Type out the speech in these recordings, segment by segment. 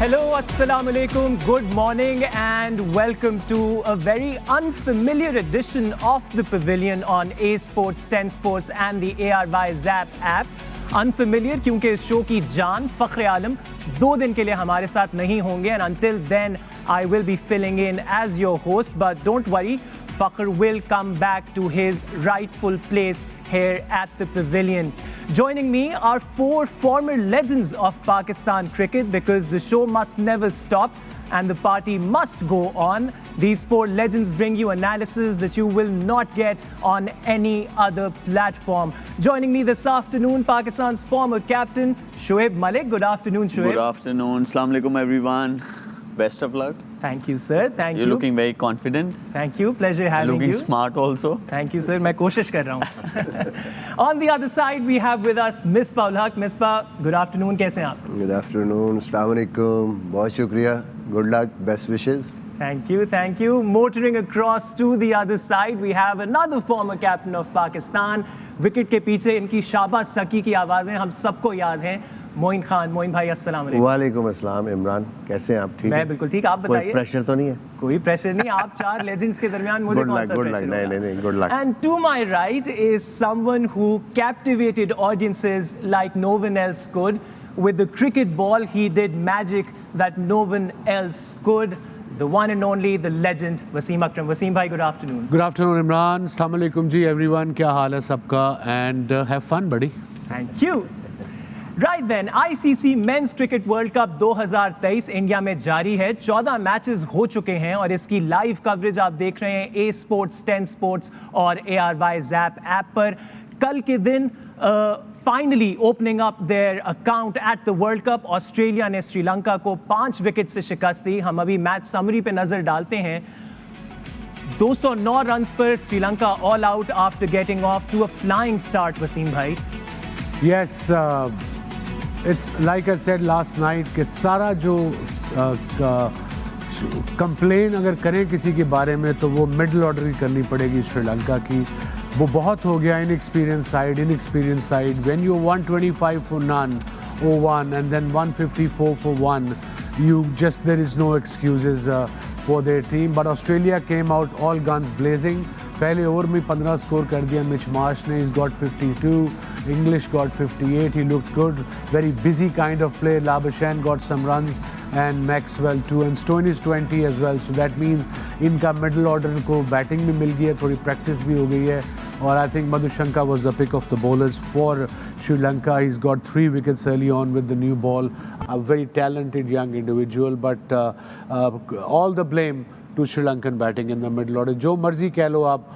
Hello, assalamu alaikum, good morning, and welcome to a very unfamiliar edition of The Pavilion on A Sports, 10 Sports and the ARY Zap app. Unfamiliar क्योंकि इस show की जान फ़ख्र आलम 2 दिन के लिए हमारे साथ नहीं होंगे, and until then I will be filling in as your host, but don't worry, Fakhr will come back to his rightful place here at the Pavilion. Joining me are 4 former legends of Pakistan cricket, because the show must never stop and the party must go on. These 4 legends bring you analysis that you will not get on any other platform. Joining me this afternoon, Pakistan's former captain, Shoaib Malik. Good afternoon, Shoaib. Good afternoon. Assalamu alaikum, everyone. Best of luck. Thank you, sir. Thank you. You're looking very confident. Thank you. Pleasure having you. Looking smart also. Thank you, sir. मैं कोशिश कर रहा हूँ. On the other side, we have with us Misbah ul Haq. Misbah, good afternoon. कैसे हैं आप? Good afternoon. Assalamu alaikum. बहुत शुक्रिया. Good luck. Best wishes. Thank you, thank you. Motoring across to the other side, we have another former captain of Pakistan. Wicket के पीछे इनकी शाबाश सकी की आवाज़ें हम सबको याद हैं. मोइन खान. मोइन भाई, अस्सलाम वालेकुम. वालेकुम अस्सलाम. इमरान, कैसे हैं आप? ठीक मैं बिल्कुल ठीक. आप बताइए. कोई प्रेशर तो नहीं है? कोई प्रेशर नहीं. आप 4 लेजेंड्स के दरमियान मुझे कौन सा प्रेशर होगा? नहीं, good luck. And to my right is someone who captivated audiences like no one else could. With the cricket ball, he did magic that no one else could. The one and only, the legend, Wasim Akram. Wasim bhai, good afternoon. Good afternoon, Imran. Assalamu alaikum ji, everyone. क्या हाल है सबका? And have fun, buddy. Thank you. Right then, ICC Men's Cricket World Cup 2023 India में जारी है. 14 matches हो चुके हैं और इसकी लाइव कवरेज आप देख रहे हैं A Sports, 10 Sports और ARY Zap ऐप पर. कल के दिन finally opening up their account at the world cup, Australia ने श्रीलंका को 5 विकेट से शिकस्त दी. हम अभी मैच समरी पे नजर डालते हैं. 209 रन्स पर Sri Lanka all out after getting off to a flying start. Wasim भाई. Yes, it's like I said last night कि सारा जो कंप्लेन अगर करें किसी के बारे में तो वो मिडल ऑर्डर की करनी पड़ेगी श्रीलंका की. वो बहुत हो गया. Inexperience side. When you 125 for none, 0-1 and then 154 for 1, there is no excuses for their team. But Australia came out all guns blazing. पहले ओवर में 15 स्कोर कर दिया मिच मार्श ने. He's got 52. English got 58. He looked good. Very busy kind of play. Labuschagne got some runs and Maxwell too. And Stoinis 20 as well. So that means इनका middle order को batting भी मिल गई है, थोड़ी practice भी हो गई है. और I think Madhushaka was the pick of the bowlers for Sri Lanka. He's got 3 wickets early on with the new ball. A very talented young individual, but all the blame to Sri Lankan batting in the middle order. जो मर्जी कह लो आप,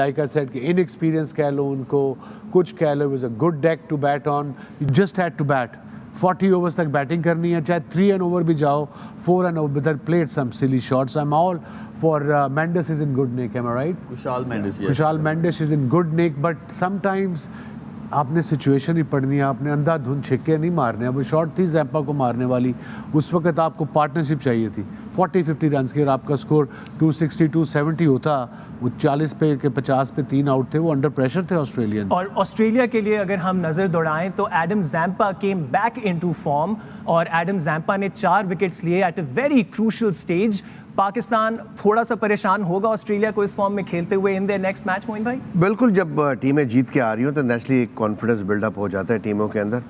like I said, inexperience कह लो उनको, कुछ कह लो. It was a good deck to bat on. You just had to bat. 40 overs तक batting करनी है, चाहे 3 and over भी जाओ, 4 and over. But played some silly shots. I'm all for Mendes is in good nick, am I right? Kushal Mendes, yes. Kushal Mendes is in good nick, but sometimes आपने situation ही पढ़नी है. आपने अंधाधुंध छिक्के नहीं मारने. अब शॉट थी Zampa को मारने वाली, उस वक्त आपको पार्टनरशिप चाहिए थी. 40-50 रन के और आपका स्कोर 260 270 होता. वो 40 पे के 50 पे 3 आउट थे. वो अंडर प्रेशर थे ऑस्ट्रेलियन. और ऑस्ट्रेलिया के लिए अगर हम नज़र दौड़ाएं तो Adam Zampa came back into form और एडम जैम्पा ने 4 विकेट्स लिए at a very crucial stage. Pakistan थोड़ा सा परेशान होगा ऑस्ट्रेलिया को इस फॉर्म में खेलते हुए in their next match. Moin भाई. बिल्कुल. जब टीमें जीत के आ रही हो तो नेचुरली एक कॉन्फिडेंस बिल्डअप हो जाता है टीमों के अंदर.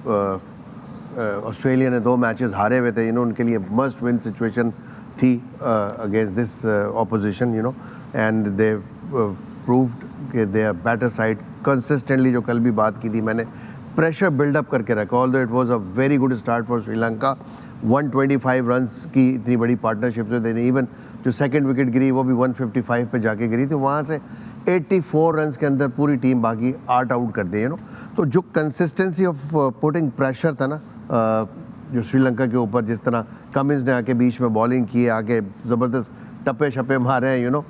ऑस्ट्रेलिया ने 2 मैचेस हारे हुए थे. उनके लिए मस्ट विन सिचुएशन थी against this opposition, and they proved कि they are better side consistently. जो कल भी बात की थी मैंने, प्रेशर बिल्डअप करके रखा. Although it was a very good start for Sri Lanka. 125 runs की इतनी बड़ी पार्टनरशिप से देने. इवन जो सेकंड विकेट गिरी वो भी 155 पे जाके गिरी थी. वहाँ से 84 रन्स के अंदर पूरी टीम बाकी 8 आउट कर दी. तो जो कंसिस्टेंसी ऑफ पुटिंग प्रेशर था ना जो श्रीलंका के ऊपर, जिस तरह कमिंस ने आके बीच में बॉलिंग की, आके ज़बरदस्त टप्पे शप्पे मारे हैं.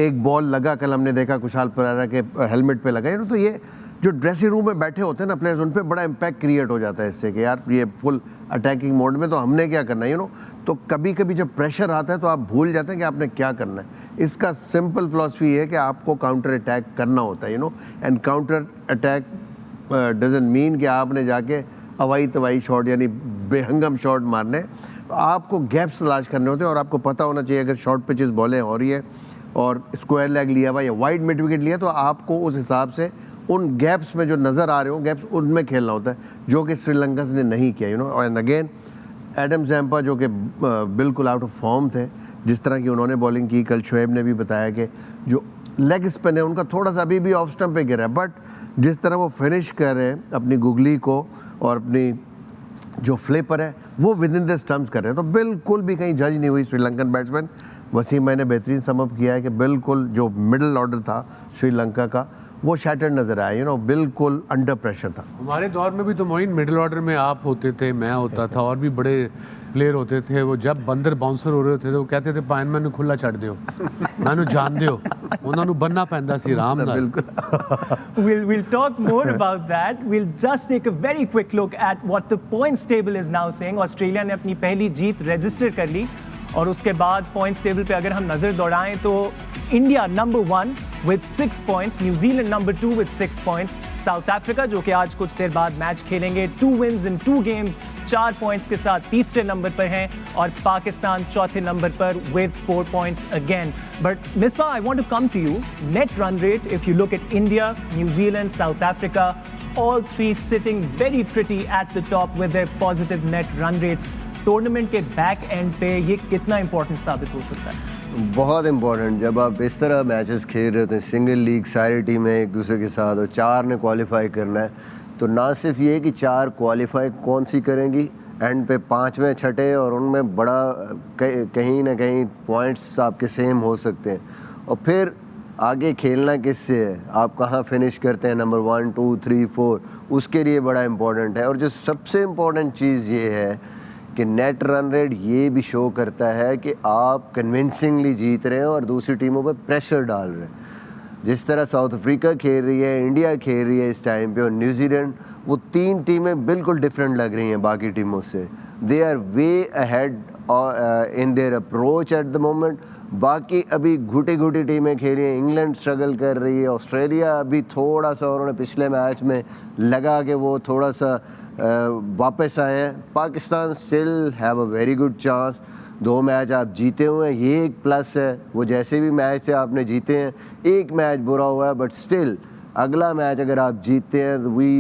एक बॉल लगा कल हमने देखा कुशाल परेरा के हेलमेट पे लगा. तो ये जो ड्रेसिंग रूम में बैठे होते हैं ना प्लेयर्स, उन पे बड़ा इम्पैक्ट क्रिएट हो जाता है इससे कि यार ये फुल अटैकिंग मोड में तो हमने क्या करना है. तो कभी कभी जब प्रेशर आता है तो आप भूल जाते हैं कि आपने क्या करना है. इसका सिंपल फिलॉसफी है कि आपको काउंटर अटैक करना होता है. And counter attack doesn't mean कि आपने जाके अवाई तवाई शॉट यानी बेहंगम शॉट मारने, आपको गैप्स तलाश करने होते हैं और आपको पता होना चाहिए अगर शॉर्ट पिचेस बॉलें हो रही है और स्क्वायर लेग लिया हुआ या वाइड मिड विकेट लिया तो आपको उस हिसाब से उन गैप्स में जो नज़र आ रहे हो गैप्स उनमें खेलना होता है, जो कि श्रीलंका ने नहीं किया, you know. And again Adam Zampa जो कि बिल्कुल आउट ऑफ फॉर्म थे, जिस तरह की उन्होंने बॉलिंग की, कल शोएब ने भी बताया कि जो लेग स्पिन है उनका थोड़ा सा अभी भी ऑफ स्टंप पे गिरा है, बट जिस तरह वो फिनिश कर रहे हैं अपनी गुगली को और अपनी जो फ्लिपर है वो विद इन द स्टम्प्स कर रहे हैं, तो बिल्कुल भी कहीं जज नहीं हुई श्रीलंकन बैट्समैन। वसीम मैंने बेहतरीन समअप किया है कि बिल्कुल जो मिडिल ऑर्डर था श्रीलंका का वो शैटर्ड नज़र आया, यू नो, बिल्कुल अंडर प्रेशर था। हमारे दौर में भी तो मोइन मिडिल ऑर्डर में आप होते थे, मैं होता था और भी बड़े प्लेयर होते थे। वो जब बंदर बाउंसर हो रहे होते थे वो कहते थे पाइन मैनू खुला छड़ दियो, मैनू जान दियो, उन्होंने बनना पैंदा सी आराम नाल। We'll talk more about that. We'll just take a very quick look at what the points table is now saying. Australia ने अपनी पहली जीत रजिस्टर कर ली और उसके बाद पॉइंट्स टेबल पे अगर हम नज़र दौड़ाएं तो India number 1 with 6 points, New Zealand number 2 with 6 points, south Africa जो कि आज कुछ देर बाद मैच खेलेंगे 2 wins in 2 games 4 पॉइंट्स के साथ तीसरे नंबर पर हैं और पाकिस्तान चौथे नंबर पर with 4 points again. But Misbah, I want to come to you. Net run rate, if you look at India, New Zealand, South Africa, all three sitting very pretty at the top with their positive net run rates. Tournament के back and पे ये कितना important साबित हो सकता है? बहुत important. जब आप इस तरह मैचेस खेल रहे होते हैं, सिंगल लीग सारी टीमें एक दूसरे के साथ और 4 ने क्वालिफाई करना है, तो ना सिर्फ ये कि 4 क्वालिफाई कौन सी करेंगी, एंड पे 5वें छठे और उनमें बड़ा कहीं ना कहीं पॉइंट्स आपके सेम हो सकते हैं। और फिर आगे खेलना किससे है, आप कहाँ फिनिश करते हैं नंबर 1 2 3 4, उसके लिए बड़ा इम्पोर्टेंट है। और जो सबसे इम्पोर्टेंट चीज़ ये है कि नेट रन रेट ये भी शो करता है कि आप कन्विंसिंगली जीत रहे हैं और दूसरी टीमों पे प्रेशर डाल रहे हैं। जिस तरह साउथ अफ्रीका खेल रही है, इंडिया खेल रही है इस टाइम पे और न्यूजीलैंड, वो 3 टीमें बिल्कुल डिफरेंट लग रही हैं बाकी टीमों से। They are way ahead in their approach at the moment. बाकी अभी घुटी टीमें खेल रही हैं, इंग्लैंड स्ट्रगल कर रही है, ऑस्ट्रेलिया अभी थोड़ा सा उन्होंने पिछले मैच में लगा कि वो थोड़ा सा वापस आए हैं। Pakistan still have a very good chance. 2 match आप जीते हुए हैं, ये एक प्लस है। वो जैसे भी मैच थे आपने जीते हैं, एक मैच बुरा हुआ है, बट स्टिल अगला मैच अगर आप जीतते हैं तो we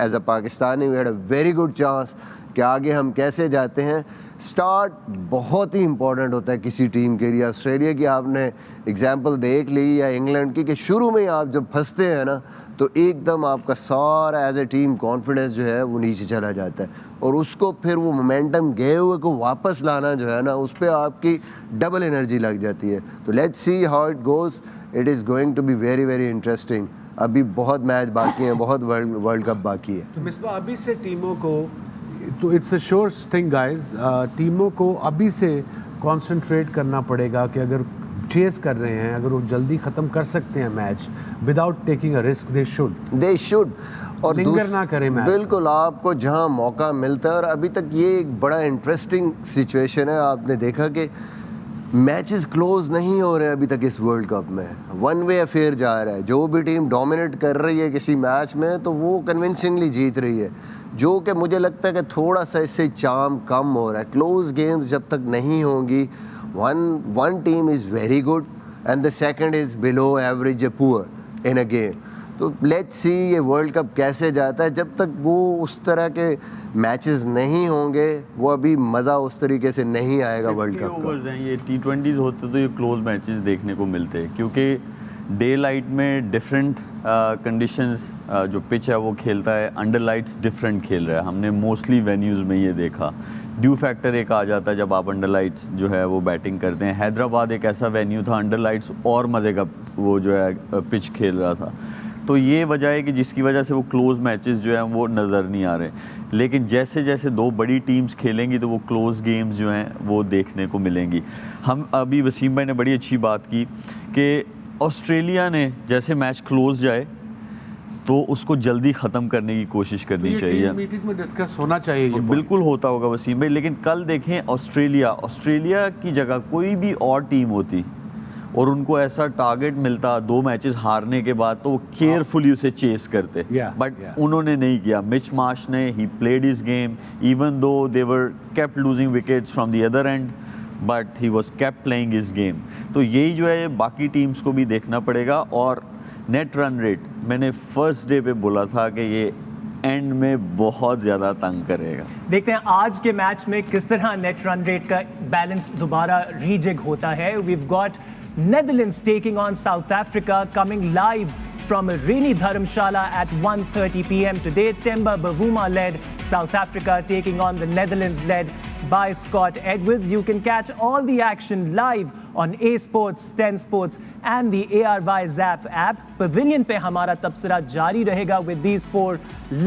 as a Pakistani we had a very good chance कि आगे हम कैसे जाते हैं। स्टार्ट बहुत ही इम्पोर्टेंट होता है किसी टीम के लिए। ऑस्ट्रेलिया की आपने एग्जांपल देख ली या इंग्लैंड की, कि शुरू में आप जब फंसते हैं ना तो एकदम आपका सारा एज ए टीम कॉन्फिडेंस जो है वो नीचे चला जाता है और उसको फिर वो मोमेंटम गए हुए को वापस लाना जो है ना, उस पर आपकी डबल एनर्जी लग जाती है। तो let's see how it goes. It is going to be very very interesting. अभी बहुत मैच बाकी हैं, बहुत वर्ल्ड कप बाकी है। तो मिसबा अभी से टीमों को, तो it's a sure thing guys, टीमों को अभी से कंसंट्रेट करना पड़ेगा कि अगर चेस कर रहे हैं, अगर वो जल्दी ख़त्म कर सकते हैं match without taking a risk, they should और लिंगर ना करें मैच। बिल्कुल, आपको जहां मौका मिलता है। और अभी तक ये एक बड़ा इंटरेस्टिंग सिचुएशन है, आपने देखा कि मैचेस क्लोज नहीं हो रहे अभी तक इस वर्ल्ड कप में, 1 वे अफेयर जा रहा है। जो भी टीम डोमिनेट कर रही है किसी मैच में तो वो कन्विंसिंगली जीत रही है, जो कि मुझे लगता है कि थोड़ा सा इससे चार्म कम हो रहा है। क्लोज गेम्स जब तक नहीं होंगी, one team is very good and the second is below average or poor in a game. तो लेट्स सी ये वर्ल्ड कप कैसे जाता है। जब तक वो उस तरह के मैचेस नहीं होंगे, वो अभी मज़ा उस तरीके से नहीं आएगा वर्ल्ड कप का। ये T20s होते तो ये क्लोज मैचेस देखने को मिलते हैं, क्योंकि डे लाइट में डिफरेंट कंडीशंस जो पिच है वो खेलता है, अंडर लाइट्स डिफरेंट खेल रहा है। हमने मोस्टली वेन्यूज़ में ये देखा, ड्यू फैक्टर एक आ जाता है जब आप अंडर लाइट्स जो है वो बैटिंग करते हैं। हैदराबाद एक ऐसा वेन्यू था, अंडर लाइट्स और मज़े का वो जो है पिच खेल रहा था। तो ये वजह है कि जिसकी वजह से वो क्लोज मैचेस जो हैं वो नज़र नहीं आ रहे। लेकिन जैसे जैसे 2 बड़ी टीम्स खेलेंगी तो वो क्लोज गेम्स जो हैं वो देखने को मिलेंगी। हम अभी वसीम भाई ने बड़ी अच्छी बात की कि ऑस्ट्रेलिया ने जैसे मैच क्लोज जाए तो उसको जल्दी ख़त्म करने की कोशिश करनी चाहिए। मीटिंग्स में डिस्कस होना चाहिए, ये बिल्कुल होता होगा वसीम भाई। लेकिन कल देखें ऑस्ट्रेलिया की जगह कोई भी और टीम होती, और उनको ऐसा टारगेट मिलता 2 मैचेस हारने के बाद तो वो केयरफुली उसे चेस करते, बट उन्होंने नहीं किया। मिच मार्श ने he played his game even though they were kept losing wickets from the other and, but he was kept playing his game. तो यही जो है बाकी टीम्स को भी देखना पड़ेगा। और नेट रन रेट मैंने फर्स्ट डे पे बोला था कि ये एंड में बहुत ज़्यादा तंग करेगा। देखते हैं आज के मैच में किस तरह नेट रन रेट का बैलेंस दोबारा रीजिग होता है। We've got Netherlands taking on South Africa, coming live from a rainy Dharamshala at 1:30 p.m. today. Temba Bavuma led South Africa taking on the Netherlands led by Scott Edwards. You can catch all the action live on A Sports, 10 Sports and the ARY Zap app. Pavilion पे हमारा तबसरा जारी रहेगा with these 4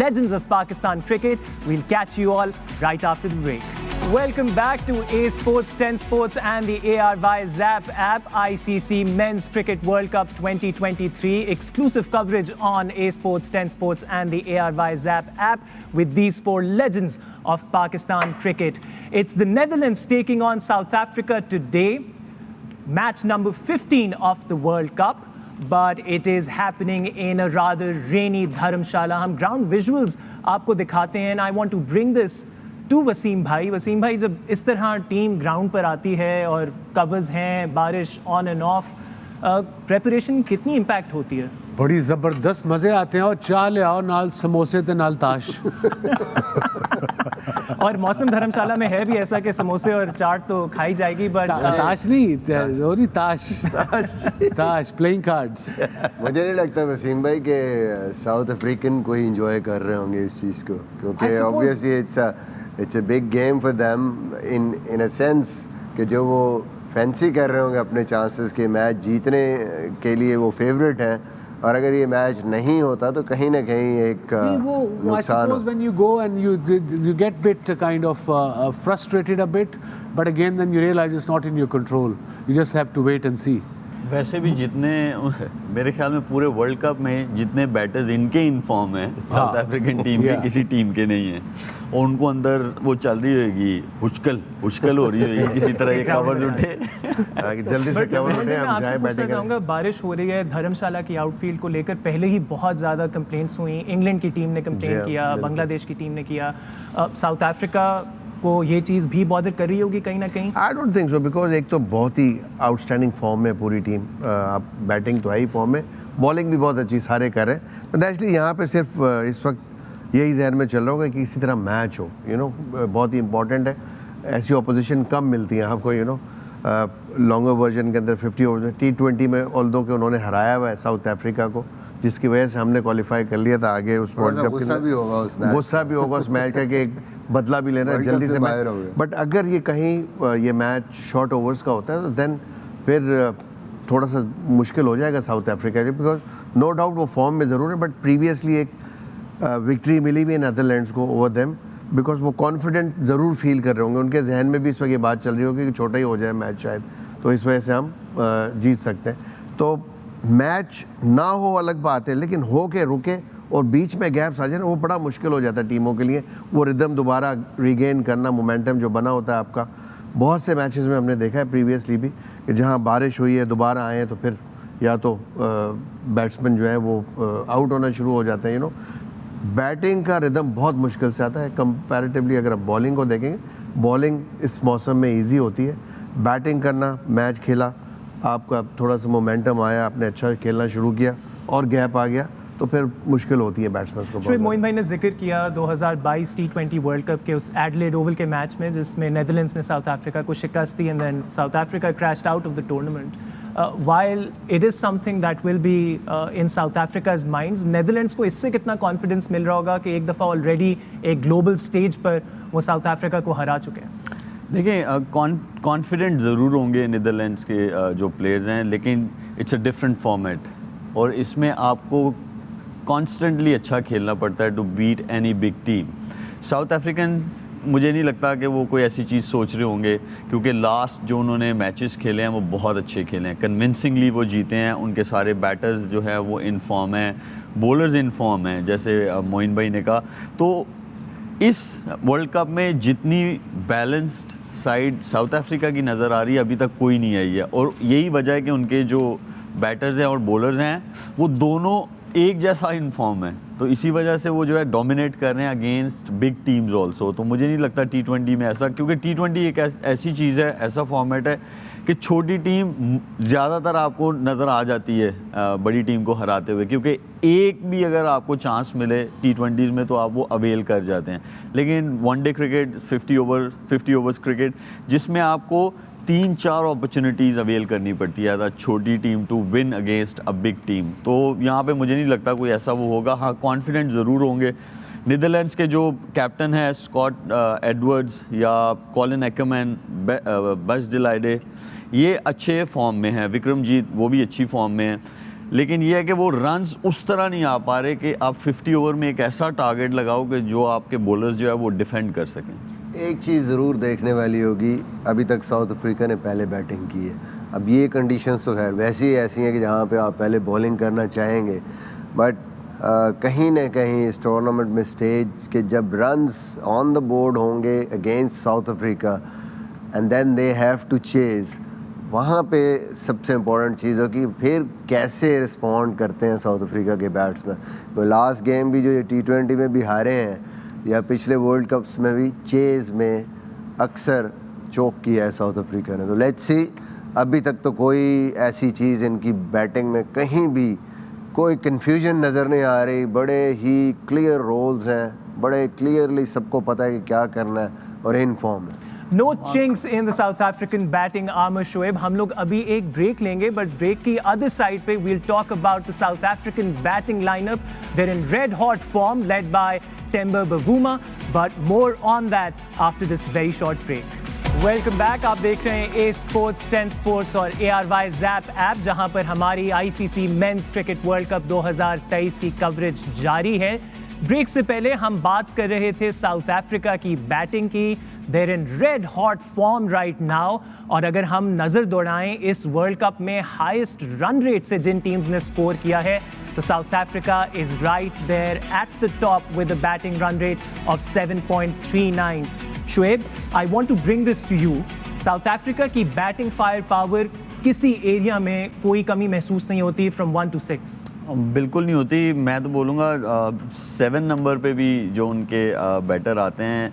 legends of Pakistan cricket. We'll catch you all right after the break. Welcome back to A Sports, 10 Sports and the ARY Zap app. ICC Men's Cricket World Cup 2023. Exclusive coverage on A Sports, 10 Sports and the ARY Zap app with these 4 legends of Pakistan cricket. It's the Netherlands taking on South Africa today. Match number 15 of the World Cup. But it is happening in a rather rainy Dharamshala. हम ground visuals आपको दिखाते हैं and I want to bring this to Wasim भाई। वसीम भाई, जब इस तरह team ground पर आती है और कवर्स हैं, बारिश ऑन एंड ऑफ, प्रेपरेशन कितनी इम्पैक्ट होती है? बड़ी ज़बरदस्त मज़े आते हैं। और चाह ले आओ नाल समोसे ते नाल ताश। और मौसम धर्मशाला में है भी ऐसा कि समोसे और चाट तो खाई जाएगी, बट ताश नहीं, ताश प्लेइंग कार्ड्स। मुझे नहीं लगता वसीम भाई कि साउथ अफ्रीकन कोई इंजॉय कर रहे होंगे इस चीज़ को, क्योंकि obviously it's a big game for them in a sense कि जो वो फैंसी कर रहे होंगे अपने चांसेस के मैच जीतने के लिए, वो फेवरेट हैं। और अगर ये मैच नहीं होता तो कहीं ना कहीं एक नुकसान। When you go and you get bit kind of frustrated a bit, but again then you realize it's not in your control. You just have to wait and see. वैसे भी जितने मेरे ख्याल में पूरे वर्ल्ड कप में जितने batters इनके इनफॉर्म हैं साउथ अफ्रीकन टीम के किसी टीम के नहीं हैं, और उनको अंदर वो चल रही होगी, हुचकल हो रही होगी किसी तरह ये कवर उठे जल्दी से कवर उठे, हम जाए बैटिंग चाहूँगा। बारिश हो रही है, धर्मशाला की आउटफील्ड को लेकर पहले ही बहुत ज़्यादा कंप्लेंट्स हुई। इंग्लैंड की टीम ने कंप्लेन किया, बांग्लादेश की टीम ने किया, साउथ अफ्रीका को ये चीज़ भी बॉदर कर रही होगी कहीं ना कहीं? I don't think so, because एक तो बहुत ही आउटस्टैंडिंग फॉर्म में पूरी टीम, आप बैटिंग तो है ही फॉर्म में, बॉलिंग भी बहुत अच्छी सारे कर रहे हैं। तो नेचुरली यहाँ पे सिर्फ इस वक्त यही जहन में चल रहा होगा कि इसी तरह मैच हो, बहुत ही इंपॉर्टेंट है। ऐसी ऑपोजिशन कम मिलती है आपको, लॉन्गर वर्जन के अंदर 50 ओवर T20 में, ऑल्दो कि उन्होंने हराया हुआ है साउथ अफ्रीका को, जिसकी वजह से हमने क्वालिफाई कर लिया था आगे उस वर्ल्ड कप। गुस्सा भी होगा उस मैच का कि एक बदला भी लेना है जल्दी से बट अगर ये कहीं ये मैच शॉर्ट ओवर्स का होता है तो देन फिर थोड़ा सा मुश्किल हो जाएगा साउथ अफ्रीका के, बिकॉज नो डाउट वो फॉर्म में ज़रूर है, बट प्रीवियसली एक विक्ट्री मिली हुई है नेदरलैंड्स को ओवर देम, बिकॉज वो कॉन्फिडेंट ज़रूर फील कर रहे होंगे, उनके जहन में भी इस वक्त ये बात चल रही होगी कि छोटा ही हो जाए मैच शायद, तो इस वजह से हम जीत सकते हैं। तो मैच ना हो अलग बात है, लेकिन हो के रुके और बीच में गैप्स आ जाए ना, वो बड़ा मुश्किल हो जाता है टीमों के लिए, वो रिदम दोबारा रिगेन करना, मोमेंटम जो बना होता है आपका। बहुत से मैचेस में हमने देखा है प्रीवियसली भी कि जहाँ बारिश हुई है, दोबारा आए हैं तो फिर या तो बैट्समैन जो है वो आउट होना शुरू हो जाते हैं। बैटिंग का रिदम बहुत मुश्किल से आता है कंपैरेटिवली। अगर आप बॉलिंग को देखेंगे, बॉलिंग इस मौसम में ईजी होती है, बैटिंग करना, मैच खेला, आपका थोड़ा सा मोमेंटम आया, आपने अच्छा खेलना शुरू किया और गैप आ गया तो फिर मुश्किल होती है बैट्समैन को। शोएब मोइन भाई ने जिक्र किया 2022 T20 वर्ल्ड कप के उस एडिलेड ओवल के मैच में जिसमें नेदरलैंड्स ने साउथ अफ्रीका को शिकस्त दी and then South Africa crashed out of the tournament. while it is something that will be in South Africa's minds, Netherlands को इससे कितना कॉन्फिडेंस मिल रहा होगा कि एक दफ़ा ऑलरेडी एक ग्लोबल स्टेज पर वो साउथ अफ्रीका को हरा चुके हैं? देखिए, कॉन्फिडेंट ज़रूर होंगे नीदरलैंड्स के जो प्लेयर्स हैं, लेकिन इट्स अ डिफरेंट फॉर्मेट और इसमें आपको कॉन्स्टेंटली अच्छा खेलना पड़ता है to beat any big team. South Africans मुझे नहीं लगता कि वो कोई ऐसी चीज़ सोच रहे होंगे, क्योंकि लास्ट जो उन्होंने मैचेस खेले हैं वो बहुत अच्छे खेले हैं, कन्विंसिंगली वो जीते हैं, उनके सारे बैटर्स जो है वो इन फॉर्म हैं, बॉलर्स इन फॉर्म हैं, जैसे मोइन भाई ने कहा। तो इस वर्ल्ड कप में जितनी बैलेंस्ड साइड साउथ अफ्रीका की नज़र आ रही है, अभी तक कोई नहीं आई है। और यही वजह है कि उनके जो बैटर्स हैं और बॉलर्स हैं वो दोनों एक जैसा इनफॉर्म है, तो इसी वजह से वो जो है डोमिनेट कर रहे हैं अगेंस्ट बिग टीम्स ऑल्सो। तो मुझे नहीं लगता T20 में ऐसा, क्योंकि T20 एक ऐसी चीज़ है, ऐसा फॉर्मेट है कि छोटी टीम ज़्यादातर आपको नज़र आ जाती है बड़ी टीम को हराते हुए, क्योंकि एक भी अगर आपको चांस मिले T20s में तो आप वो अवेल कर जाते हैं। लेकिन वनडे क्रिकेट 50 ओवर्स क्रिकेट जिसमें आपको 3-4 अपॉर्चुनिटीज़ अवेल करनी पड़ती है एज अ छोटी team to win against a big team. तो यहाँ पे मुझे नहीं लगता कोई ऐसा वो होगा। हाँ, कॉन्फिडेंट ज़रूर होंगे। नीदरलैंड्स के जो कैप्टन है स्कॉट एडवर्ड्स या कॉलिन एक्करमैन, बस डिलाइडे, ये अच्छे फॉर्म में हैं। विक्रमजीत वो भी अच्छी फॉर्म में है, लेकिन ये है कि वो रन्स उस तरह नहीं आ पा रहे कि आप 50 ओवर में एक ऐसा टारगेट लगाओ कि जो आपके बॉलर्स जो है वो डिफेंड कर सकें। एक चीज़ ज़रूर देखने वाली होगी, अभी तक साउथ अफ्रीका ने पहले बैटिंग की है। अब ये कंडीशंस तो खैर वैसी ही ऐसी हैं कि जहाँ पे आप पहले बॉलिंग करना चाहेंगे, बट कहीं ना कहीं इस टूर्नामेंट में स्टेज के जब रन्स ऑन द बोर्ड होंगे against South Africa and then they have to chase, वहाँ पे सबसे इम्पॉर्टेंट चीज़ हो कि फिर कैसे रिस्पॉन्ड करते हैं साउथ अफ्रीका के बैट्समैन। तो लास्ट गेम भी जो ये T20 में भी हारे हैं या पिछले वर्ल्ड कप्स में भी चेज़ में अक्सर चोक किया है साउथ अफ्रीका ने। तो लेट्स सी, अभी तक तो कोई ऐसी चीज़ इनकी बैटिंग में कहीं भी कोई कन्फ्यूजन नज़र नहीं आ रही। बड़े ही क्लियर रोल्स हैं, बड़े क्लियरली सबको पता है कि क्या करना है और इन फॉर्म है। No chinks in the South African batting armor, Shoaib. हम लोग अभी एक ब्रेक लेंगे, बट ब्रेक की अदर साइड पे we'll talk about the South African batting lineup. They're in red hot form, led by Temba Bavuma, but more on that after this very short break. Welcome back. आप देख रहे हैं ए sports, 10 sports और ARY Zap app, जहां पर हमारी ICC men's cricket world cup 2023 की coverage जारी है। ब्रेक से पहले हम बात कर रहे थे साउथ अफ्रीका की बैटिंग की। They're in red hot form right now, और अगर हम नज़र दौड़ाएं इस वर्ल्ड कप में हाईएस्ट रन रेट से जिन टीम्स ने स्कोर किया है, तो South Africa is right there at the top with a batting run rate of 7.39। Shoaib, I want to bring this to you. South Africa की बैटिंग फायर पावर किसी area में कोई कमी महसूस नहीं होती फ्रॉम 1 to 6? बिल्कुल नहीं होती। मैं तो बोलूँगा 7 नंबर पे भी जो उनके बैटर आते हैं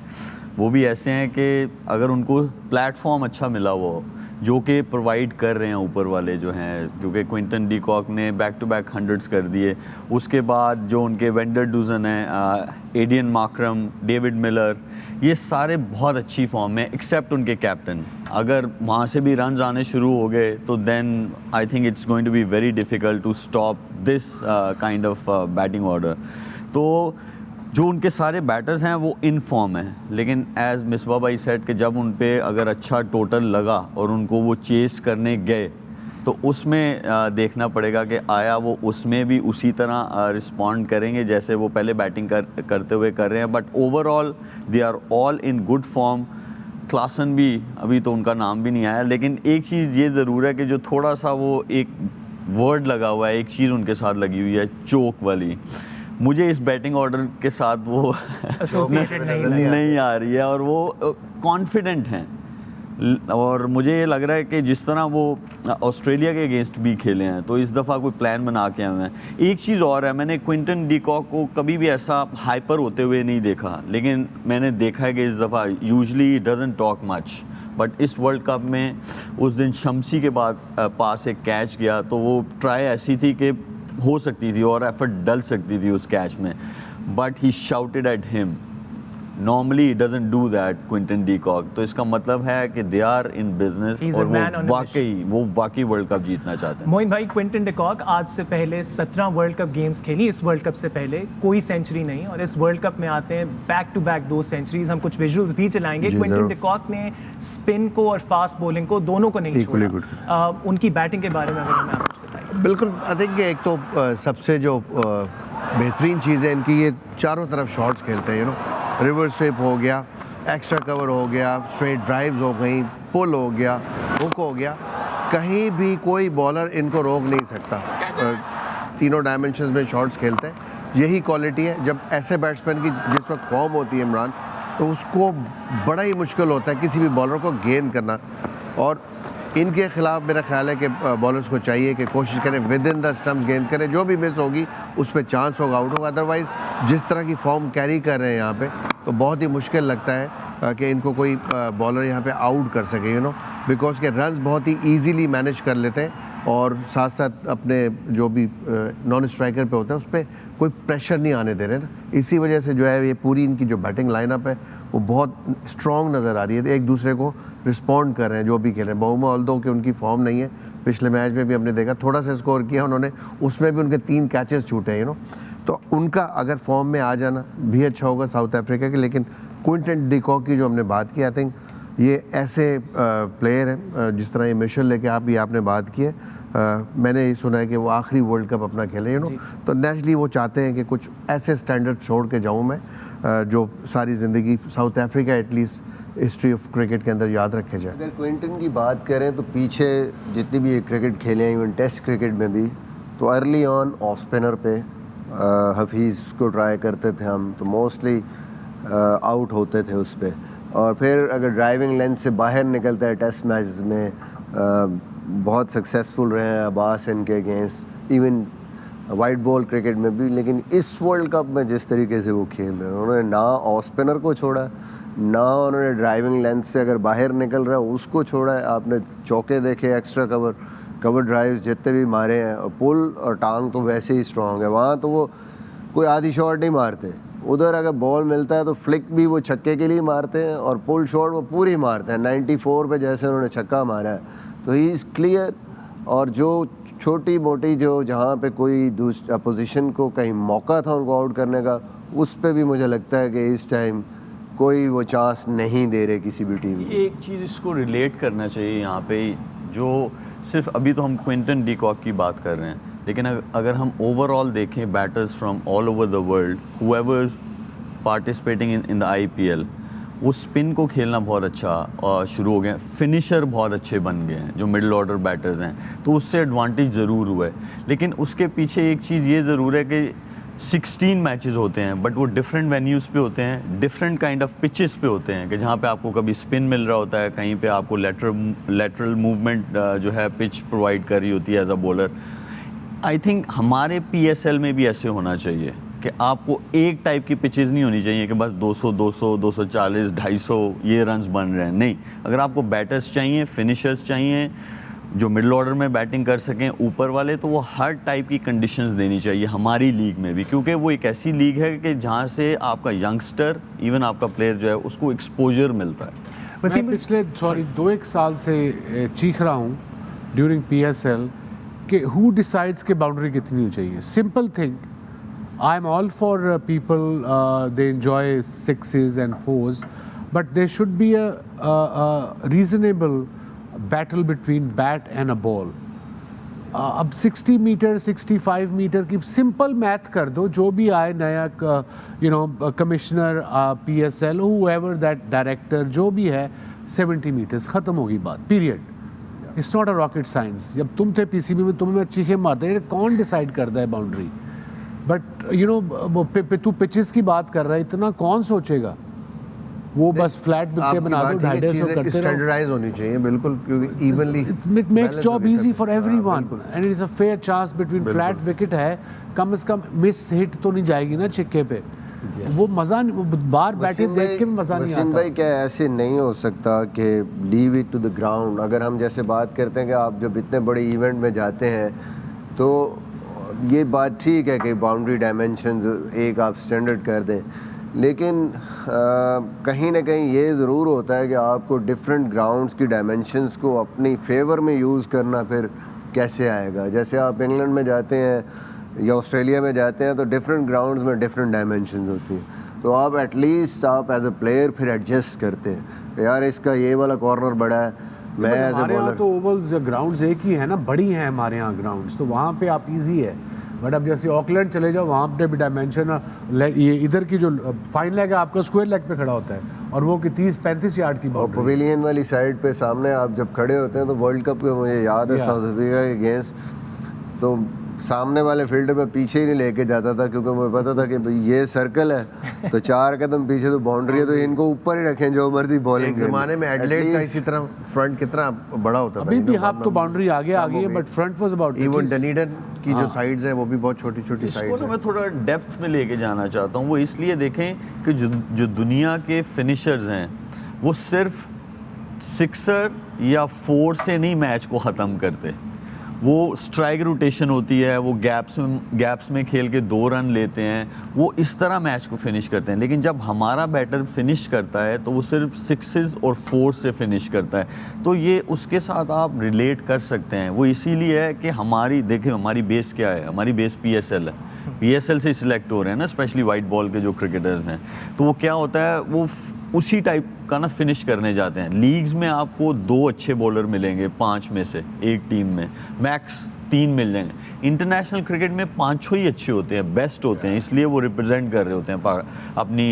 वो भी ऐसे हैं कि अगर उनको प्लेटफॉर्म अच्छा मिला हुआ हो, जो कि प्रोवाइड कर रहे हैं ऊपर वाले जो हैं, क्योंकि क्विंटन डी कॉक ने बैक टू बैक 100s कर दिए। उसके बाद जो उनके वेंडर डूजन हैं, एडियन मार्क्रम, डेविड मिलर, ये सारे बहुत अच्छी फॉर्म में, एक्सेप्ट उनके कैप्टन। अगर वहाँ से भी रन्स आने शुरू हो गए तो then I think it's going to be very difficult to stop this kind of batting order. तो जो उनके सारे बैटर्स हैं वो इन फॉर्म है, लेकिन एज मिसबा भाई सेट कि जब उन पे अगर अच्छा टोटल लगा और उनको वो चेस करने गए तो उसमें देखना पड़ेगा कि आया वो उसमें भी उसी तरह रिस्पॉन्ड करेंगे जैसे वो पहले बैटिंग करते हुए कर रहे हैं। But overall they are all in good form. Klaasen भी अभी तो उनका नाम भी नहीं आया, लेकिन एक चीज़ ये ज़रूर है कि जो थोड़ा सा वो एक वर्ड लगा हुआ है, एक चीज़ उनके साथ लगी हुई है, चोक वाली, मुझे इस बैटिंग ऑर्डर के साथ वो नहीं आ रही है। और वो कॉन्फिडेंट हैं, और मुझे ये लग रहा है कि जिस तरह वो ऑस्ट्रेलिया के अगेंस्ट भी खेले हैं तो इस दफ़ा कोई प्लान बना के आए हैं। एक चीज़ और है, मैंने क्विंटन डी कॉक को कभी भी ऐसा हाइपर होते हुए नहीं देखा, लेकिन मैंने देखा है कि इस दफ़ा usually doesn't talk much, but इस वर्ल्ड कप में उस दिन शम्सी के बाद पास एक कैच गया तो वो ट्राई ऐसी थी कि हो सकती थी और एफर्ट डल सकती थी उस कैच में, but he shouted at him. Normally doesn't do that Quinton de Kock. तो इसका मतलब है कि दे आर इन बिजनेस और वो वाकई वर्ल्ड कप जीतना चाहते हैं। मोइन भाई, क्विंटन डी कॉक आज से पहले 17 वर्ल्ड कप गेम्स खेली। इस वर्ल्ड कप से पहले कोई सेंचुरी नहीं, और इस वर्ल्ड कप में आते हैं बैक टू बैक 2 सेंचुरीज। हम कुछ विजुअल्स भी चलाएंगे। क्विंटन डी कॉक ने स्पिन को और फास्ट बॉलिंग को दोनों को नहीं छोड़ा। उनकी बैटिंग के बारे में अगर हमें आप कुछ बताइए। बिल्कुल, आई थिंक एक तो सबसे जो बेहतरीन चीज़ है इनकी, ये चारों तरफ शॉट्स खेलते हैं। रिवर्स स्विप हो गया, एक्स्ट्रा कवर हो गया, स्ट्रेट ड्राइव्स हो गई, पुल हो गया, हुक हो गया, कहीं भी कोई बॉलर इनको रोक नहीं सकता। तीनों डायमेंशंस में शॉट्स खेलते हैं। यही क्वालिटी है जब ऐसे बैट्समैन की जिस वक्त फॉर्म होती है इमरान, तो उसको बड़ा ही मुश्किल होता है किसी भी बॉलर को गेंद करना। और इनके ख़िलाफ़ मेरा ख्याल है कि बॉलर्स को चाहिए कि कोशिश करें विद इन द स्टम्प्स गेंद करें, जो भी मिस होगी उस पर चांस होगा, आउट होगा। अदरवाइज़ जिस तरह की फॉर्म कैरी कर रहे हैं यहाँ पे, तो बहुत ही मुश्किल लगता है कि इनको कोई बॉलर यहाँ पे आउट कर सके, यू नो, बिकॉज के रन्स बहुत ही ईजीली मैनेज कर लेते हैं और साथ साथ अपने जो भी नॉन स्ट्राइकर पे होते हैं उस पर कोई प्रेशर नहीं आने दे रहे ना। इसी वजह से जो है ये पूरी इनकी जो बैटिंग लाइनअप है वो बहुत स्ट्रॉन्ग नज़र आ रही है, एक दूसरे को रिस्पॉन्ड कर रहे हैं जो भी खेल रहे हैं। बहुमा ऑल्दो कि उनकी फॉर्म नहीं है, पिछले मैच में भी हमने देखा थोड़ा सा स्कोर किया उन्होंने, उसमें भी उनके 3 कैचेस छूटे हैं, यू नो। तो उनका अगर फॉर्म में आ जाना भी अच्छा होगा साउथ अफ्रीका के। लेकिन क्विंटन डी कॉक की जो हमने बात की, आई थिंक ये ऐसे प्लेयर हैं जिस तरह ये मिशेल लेके आपने बात की है, मैंने ये सुना है कि वो आखिरी वर्ल्ड कप अपना खेले, यू नो। तो नेचुरली वो चाहते हैं कि कुछ ऐसे स्टैंडर्ड छोड़ के जाऊँ मैं जो सारी ज़िंदगी south Africa at least history of cricket के अंदर याद रखे जाए। अगर क्विंटन की बात करें तो पीछे जितनी भी क्रिकेट खेले हैं, इवन टेस्ट क्रिकेट में भी, तो अर्ली ऑन ऑफ स्पिनर पे हफीज़ को ट्राई करते थे हम, तो मोस्टली आउट होते थे उस पर। और फिर अगर ड्राइविंग लेंथ से बाहर निकलता है टेस्ट मैच में, बहुत सक्सेसफुल रहे हैं अब्बास इनके against, even white ball cricket में भी। लेकिन इस वर्ल्ड कप में जिस तरीके से वो खेल रहे हैं, उन्होंने ना ऑफ स्पिनर को छोड़ा, ना उन्होंने ड्राइविंग लेंथ से अगर बाहर निकल रहा है उसको छोड़ा है। आपने चौके देखे, एक्स्ट्रा कवर ड्राइव्स जितने भी मारे हैं, और पुल और टांग तो वैसे ही स्ट्रॉन्ग है। वहाँ तो वो कोई आधी शॉट नहीं मारते, उधर अगर बॉल मिलता है तो फ्लिक भी वो छक्के के लिए मारते हैं और पुल शॉट वो पूरी मारते हैं। 94 पे जैसे उन्होंने छक्का मारा है, तो ही इज़ क्लियर। और जो छोटी मोटी जो जहाँ पे कोई अपोजिशन को कहीं मौका था उनको आउट करने का, उस पे भी मुझे लगता है कि इस टाइम कोई वो चांस नहीं दे रहे किसी भी टीम को। एक चीज़ इसको रिलेट करना चाहिए यहाँ पे, जो सिर्फ अभी तो हम क्विंटन डी कॉक की बात कर रहे हैं, लेकिन अगर हम ओवरऑल देखें batters from all over the world whoever participating in the IPL, वो स्पिन को खेलना बहुत अच्छा शुरू हो गए, फिनिशर बहुत अच्छे बन गए हैं जो मिडिल ऑर्डर बैटर्स हैं, तो उससे एडवांटेज ज़रूर हुआ है। लेकिन उसके पीछे एक चीज़ ये ज़रूर है कि 16 मैचेस होते हैं, बट वो डिफरेंट वेन्यूज़ पे होते हैं, डिफरेंट काइंड ऑफ पिचेस पे होते हैं, कि जहाँ पे आपको कभी स्पिन मिल रहा होता है, कहीं पे आपको लेटरल मूवमेंट जो है पिच प्रोवाइड कर रही होती है as a bowler. I think हमारे PSL में भी ऐसे होना चाहिए कि आपको एक टाइप की पिचेस नहीं होनी चाहिए कि बस 200, 240, 250 ये रन्स बन रहे हैं। नहीं, अगर आपको बैटर्स चाहिए, फिनिशर्स चाहिए जो मिडिल ऑर्डर में बैटिंग कर सकें ऊपर वाले, तो वो हर टाइप की कंडीशंस देनी चाहिए हमारी लीग में भी, क्योंकि वो एक ऐसी लीग है कि जहाँ से आपका यंगस्टर, इवन आपका प्लेयर जो है उसको एक्सपोजर मिलता है। मैं पिछले 2-1 साल से चीख रहा हूँ ड्यूरिंग PSL कि हु डिसाइड्स के बाउंड्री कितनी होनी चाहिए। Simple thing, I am all for people they enjoy 6s and 4s, but there should be a reasonable battle between bat and a ball. अब 60 मीटर 65 मीटर की simple math कर दो, जो भी आए नया commissioner PSL whoever that director जो भी है, 70 मीटर्स ख़त्म होगी बात, period. It's not a rocket science. जब तुम थे PCB में, तुम्हें मैं चीखे मारते हैं, कौन डिसाइड करता है बाउंड्री? बट तू पिचेस की बात कर रहा है, इतना कौन सोचेगा? वो बस फ्लैट विकेट बना दो, 250 करते रहो। स्टैंडर्डाइज होनी चाहिए बिल्कुल, क्योंकि evenly it makes job easy for everyone and it is a fair chance between flat wicket है, कम से कम मिस हिट तो नहीं जाएगी ना छिक्के पे। वो मजा बार बैटिंग देख के मजा नहीं आता। वसीम भाई, क्या ऐसे नहीं हो सकता कि leave it to the ground? अगर हम जैसे बात करते हैं कि आप जब इतने बड़े इवेंट में जाते हैं, तो ये बात ठीक है कि बाउंड्री डायमेंशन एक आप स्टैंडर्ड कर दें, लेकिन कहीं ना कहीं ये ज़रूर होता है कि आपको डिफरेंट ग्राउंड्स की डायमेंशंस को अपनी फेवर में यूज़ करना फिर कैसे आएगा। जैसे आप इंग्लैंड में जाते हैं या ऑस्ट्रेलिया में जाते हैं, तो डिफरेंट ग्राउंड्स में डिफरेंट डायमेंशंस होती हैं, तो आप एटलीस्ट आप एज अ प्लेयर फिर एडजस्ट करते हैं, यार इसका ये वाला कॉर्नर बड़ा है, मैं एज ए बॉलर। तो ओवल्स ग्राउंड्स एक ही है ना, बड़ी हैं हमारे यहाँ ग्राउंड्स, तो वहाँ पे आप इजी है। बट अब जैसे ऑकलैंड चले जाओ, वहाँ पे भी डायमेंशन, ये इधर की जो फाइन लेग है आपका स्क्वायर लेग पे खड़ा होता है, और वो कि 30-35 यार्ड की और पवेलियन वाली साइड पे सामने आप जब खड़े होते हैं, तो वर्ल्ड कप के मुझे याद है साउथ अफ्रीका के अगेंस्ट, तो सामने वाले फील्डर में पीछे ही नहीं लेके जाता था, क्योंकि मुझे पता था कि भाई ये सर्कल है तो 4 कदम पीछे तो बाउंड्री है, तो इनको ऊपर ही रखें जो मर्जी बॉलिंग। एक ज़माने में एडिलेड का इसी तरह फ्रंट कितना बड़ा होता था। अभी भी हाफ तो बाउंड्री आगे आ गई है, but front was about even Dunedin की जो साइड्स हैं वो भी बहुत छोटी छोटी इसको साइड्स ना हैं। मैं थोड़ा डेप्थ में लेके जाना चाहता हूँ। वो इसलिए देखें कि जो दुनिया के फिनिशर्स हैं वो सिर्फ सिक्सर या 4 से नहीं मैच को ख़त्म करते। वो स्ट्राइक रोटेशन होती है, वो गैप्स में खेल के 2 रन लेते हैं, वो इस तरह मैच को फिनिश करते हैं। लेकिन जब हमारा बैटर फिनिश करता है तो वो सिर्फ 6s और 4 से फिनिश करता है। तो ये उसके साथ आप रिलेट कर सकते हैं। वो इसीलिए है कि देखिए हमारी बेस क्या है, हमारी बेस PSL है। PSL से सिलेक्ट हो रहे हैं ना, स्पेशली वाइट बॉल के जो क्रिकेटर्स हैं। तो वो क्या होता है, वो उसी टाइप का ना फिनिश करने जाते हैं। लीग्स में आपको 2 अच्छे बॉलर मिलेंगे 5 में से, एक टीम में मैक्स 3 मिल जाएंगे। इंटरनेशनल क्रिकेट में 5 ही अच्छे होते हैं, बेस्ट होते हैं, इसलिए वो रिप्रेजेंट कर रहे होते हैं अपनी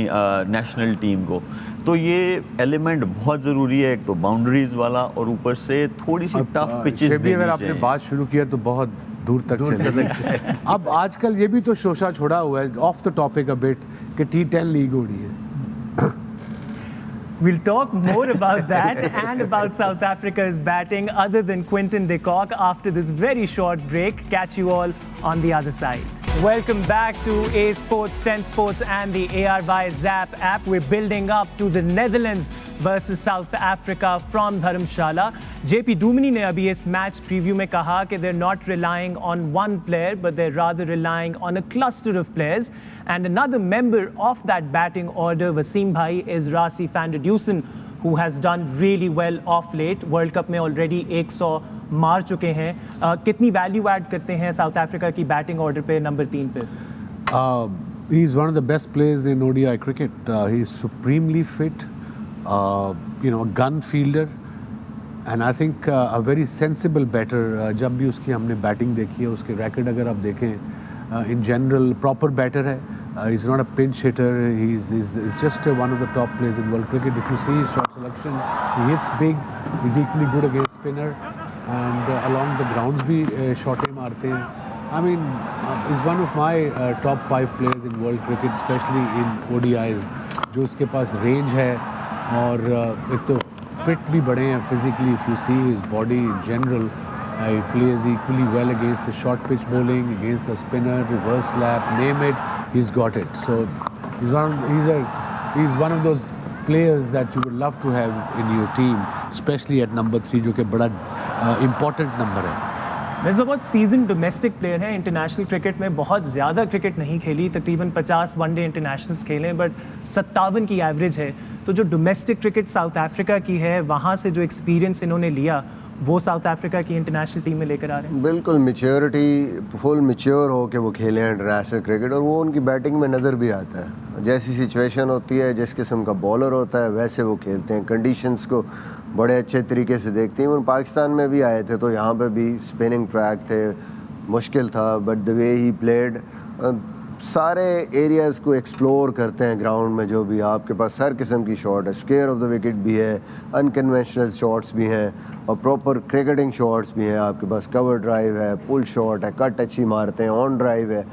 नेशनल टीम को। तो ये एलिमेंट बहुत ज़रूरी है, एक तो बाउंड्रीज वाला और ऊपर से थोड़ी सी टफ पिचेस देनी चाहिए। अगर आपने बात शुरू किया तो बहुत दूर तक चले गए। अब आजकल ये भी तो शोशा छोड़ा हुआ है, of the topic a bit, कि T10 लीग हो रही है। We'll talk more about that and about South Africa's batting other than Quinton de Kock after this very short break. Catch you all on the other side. Welcome back to A Sports, 10 Sports and the ARY Zap app. We're building up to the Netherlands versus South Africa from Dharamshala. JP Dumini ने अभी इस match preview में कहा कि they're not relying on one player, but they're rather relying on a cluster of players. And another member of that batting order, Wasim Bhai, is Rassie van der Dussen, who has done really well of late. World Cup में already 100 मार चुके हैं। कितनी value add करते हैं south Africa की batting order पे number 3 पे? He is one of the best players in ODI cricket. He is supremely fit, a gun fielder, and I think a very sensible batter. जब भी उसकी हमने batting देखी है, उसके रैकेट अगर आप देखें, in general प्रॉपर बैटर है. He's not a pinch hitter. He's just one of the top players in world cricket. If you see his shot selection, he hits big. He's equally good against spinner, and along the grounds भी शॉटें मारते हैं. I mean, he's one of my top 5 players in world cricket, especially in ODIs. जो उसके पास range है और एक तो fit भी बड़े हैं physically. If you see his body in general, he plays equally well against the short pitch bowling, against the spinner, reverse slap, name it, he's got it. So he's one of those players that you would love to have in your team, especially at number 3, जो कि बड़ा important number है. वैसे बहुत season domestic player हैं, international cricket में बहुत ज़्यादा क्रिकेट नहीं खेली, तकरीबन 50 वनडे इंटरनेशनल्स खेले, बट 57 की एवरेज है. तो जो डोमेस्टिक क्रिकेट साउथ अफ्रीका की है, वहाँ से जो एक्सपीरियंस इन्होंने लिया, वो साउथ अफ्रीका की इंटरनेशनल टीम में लेकर आ रहे हैं. बिल्कुल मैच्योरिटी, फुल मैच्योर हो के वो खेले हैं इंटरनेशनल क्रिकेट, और वो उनकी बैटिंग में नज़र भी आता है. जैसी सिचुएशन होती है, जिस किस्म का बॉलर होता है, वैसे वो खेलते हैं. कंडीशंस को बड़े अच्छे तरीके से देखते हैं. वो पाकिस्तान में भी आए थे तो यहाँ पे भी स्पिनिंग ट्रैक थे, मुश्किल था, but the way he played, सारे एरियाज़ को एक्सप्लोर करते हैं ग्राउंड में. जो भी आपके पास हर किस्म की शॉट है, स्क्वेयर ऑफ द विकेट भी है, अनकन्वेंशनल शॉट्स भी हैं, और प्रॉपर क्रिकेटिंग शॉट्स भी हैं. आपके पास कवर ड्राइव है, पुल शॉट है, कट अच्छी मारते हैं, ऑन ड्राइव है.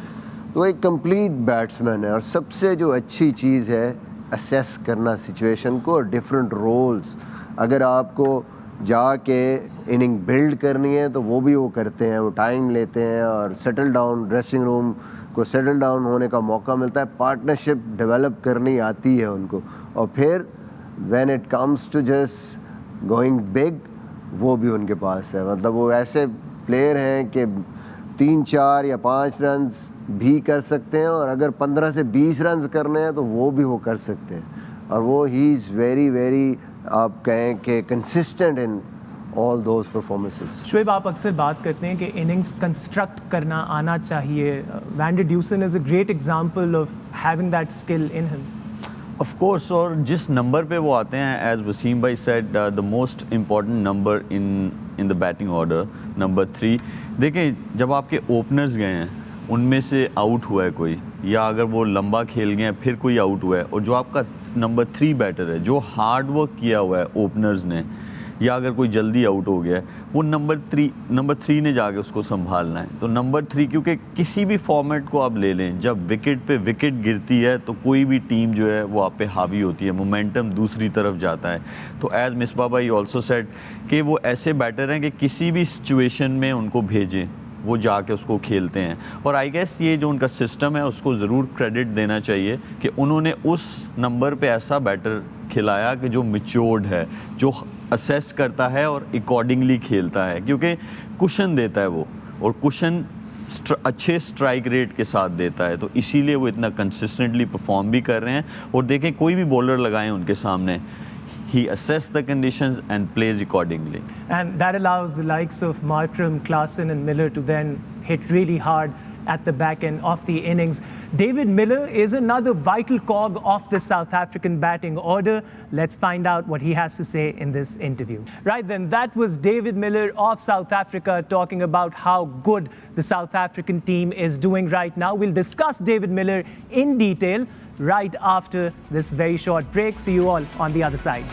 तो एक कंप्लीट बैट्समैन है. और सबसे जो अच्छी चीज़ है, असेस करना सिचुएशन को, डिफरेंट रोल्स. अगर आपको जाके इनिंग बिल्ड करनी है तो वो भी वो करते हैं, वो टाइम लेते हैं और सेटल डाउन, ड्रेसिंग रूम को सेटल डाउन होने का मौका मिलता है. पार्टनरशिप डेवलप करनी आती है उनको. और फिर when it comes to just going big, वो भी उनके पास है. मतलब वो ऐसे प्लेयर हैं कि 3, 4 या 5 रन्स भी कर सकते हैं, और अगर 15 से 20 रन्स करने हैं तो वो भी वो कर सकते हैं. और वो ही इज़ वेरी आप कहें कि consistent in all those performances. Shoaib, आप अक्सर बात करते हैं कि इनिंग्स कंस्ट्रक्ट करना आना चाहिए. Van der Dussen is a great example of having that skill in him. Of course, और जिस नंबर पे वो आते हैं, एज वसीम भाई said, the most important number in the batting order, number 3. देखें, जब आपके ओपनर्स गए हैं, उनमें से आउट हुआ है कोई, या अगर वो लंबा खेल गए हैं फिर कोई आउट हुआ है, और जो आपका नंबर 3 बैटर है, जो हार्ड वर्क किया हुआ है ओपनर्स ने, या अगर कोई जल्दी आउट हो गया है, वो नंबर 3 ने जाके उसको संभालना है। तो नंबर 3, क्योंकि किसी भी फॉर्मेट को आप ले लें, जब विकेट पे विकेट गिरती है तो कोई भी टीम जो है वो आप पे हावी होती है, मोमेंटम दूसरी तरफ जाता है। तो एज मिसबा भाई ऑल्सो सेड कि वो ऐसे बैटर हैं कि किसी भी सिचुएशन में उनको भेजें, वो जाके उसको खेलते हैं। और आई गेस ये जो उनका सिस्टम है उसको ज़रूर क्रेडिट देना चाहिए कि उन्होंने उस नंबर पे ऐसा बैटर खिलाया कि जो मैच्योर्ड है, जो असेस करता है और अकॉर्डिंगली खेलता है, क्योंकि कुशन देता है वो, और कुशन अच्छे स्ट्राइक रेट के साथ देता है। तो इसीलिए वो इतना कंसिस्टेंटली परफॉर्म भी कर रहे हैं। और देखें, कोई भी बॉलर लगाएं उनके सामने, he assesses the conditions and plays accordingly. And that allows the likes of Markram, Klaasen and Miller to then hit really hard at the back end of the innings. David Miller is another vital cog of the South African batting order. Let's find out what he has to say in this interview. Right then, that was David Miller of South Africa talking about how good the South African team is doing right now. We'll discuss David Miller in detail right after this very short break. See you all on the other side.